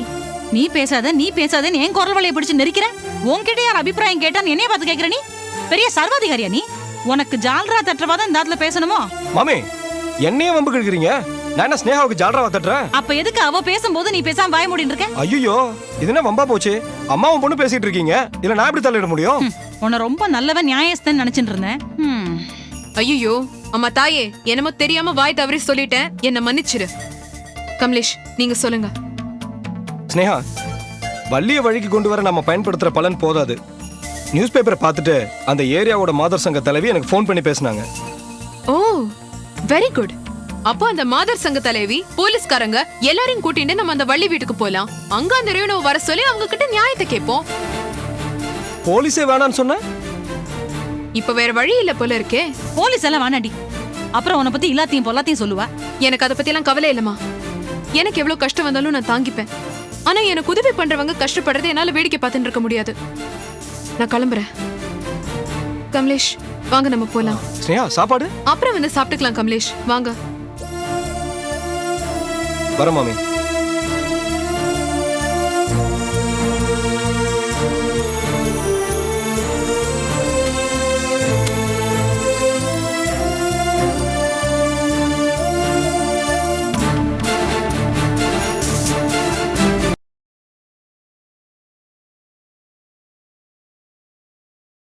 நீ பேசாதன்னு என் குரல் வலையை பிடிச்சு நெரிக்கிற. உன்கிட்ட யார் அபிப்பிராயம் கேட்டான்னு என்னைய பார்த்து கேட்கிற? நீ பெரிய சர்வாதிகாரியா? நீ உனக்கு ஜால்ரா தட்டுறவாதான் இந்த ஆத்துல பேசணுமோ? மாமி என்னைய வம்பு கேக்குறீங்க? நான் என்ன ஸ்னேகாவுக்கு ஜால்ராவா தட்டுறேன்? அப்ப எதுக்கு அவ பேசும்போது நீ பேசாம வாய மூடிட்டு இருக்க? ஐயோ, இது என்ன வம்பா போச்சு? அம்மாவும் பொண்ணு பேசிட்டு இருக்கீங்க, இல்ல நான் எப்படி தள்ளிட முடியும்? உன்னை ரொம்ப நல்லவன் நியாயஸ்தன் நினைச்சிட்டு இருந்தேன். ஐயோ அம்மா தாயே, என்னமோ தெரியாம வாய் தவறி சொல்லிட்டேன், என்ன மன்னிச்சிரு. கமலேஷ் நீங்க சொல்லுங்க. ஸ்னேகா, வள்ளிய வழிக்கு கொண்டு வர நம்ம பயன்படுத்துற பலன் போதாது. நியூஸ் பேப்பரை பார்த்துட்டு அந்த ஏரியாவோட மாதர் சங்க தலைவி எனக்கு ஃபோன் பண்ணி பேசினாங்க. ஓ வெரி குட். அப்போ அந்த மாதர் சங்க தலைவி, போலீஸ்காரங்க எல்லாரையும் கூட்டிட்டு நம்ம அந்த வள்ளி வீட்டுக்கு போலாம். அங்க அந்த ரேணுவை வர சொல்லி அவங்க கிட்ட நியாயத்தை கேட்போம். போலீஸே வேணான்னு சொன்ன? இப்ப வேற வழி இல்ல போல இருக்கே. போலீஸ் எல்லாம் வேணாடி, அப்புறம் உன்னை பத்தி எல்லாத்தையும் பொல்லாத்தையும் சொல்லுவா. எனக்கு அதை பத்தி எல்லாம் கவலை இல்லம்மா. எனக்கு எவ்வளவு கஷ்டம் வந்தாலும் நான் தாங்கிப்பேன். ஆனா எனக்கு உதவி பண்றவங்க கஷ்டப்படுறதை என்னால வேடிக்கை பார்த்துட்டு இருக்க முடியாது. நான் கிளம்புறேன். கமலேஷ் வாங்க நம்ம போலாம். ஸ்னேகா சாப்பாடு அப்புறம் வந்து சாப்பிட்டுக்கலாம். கமலேஷ் வாங்க. வர மாமி.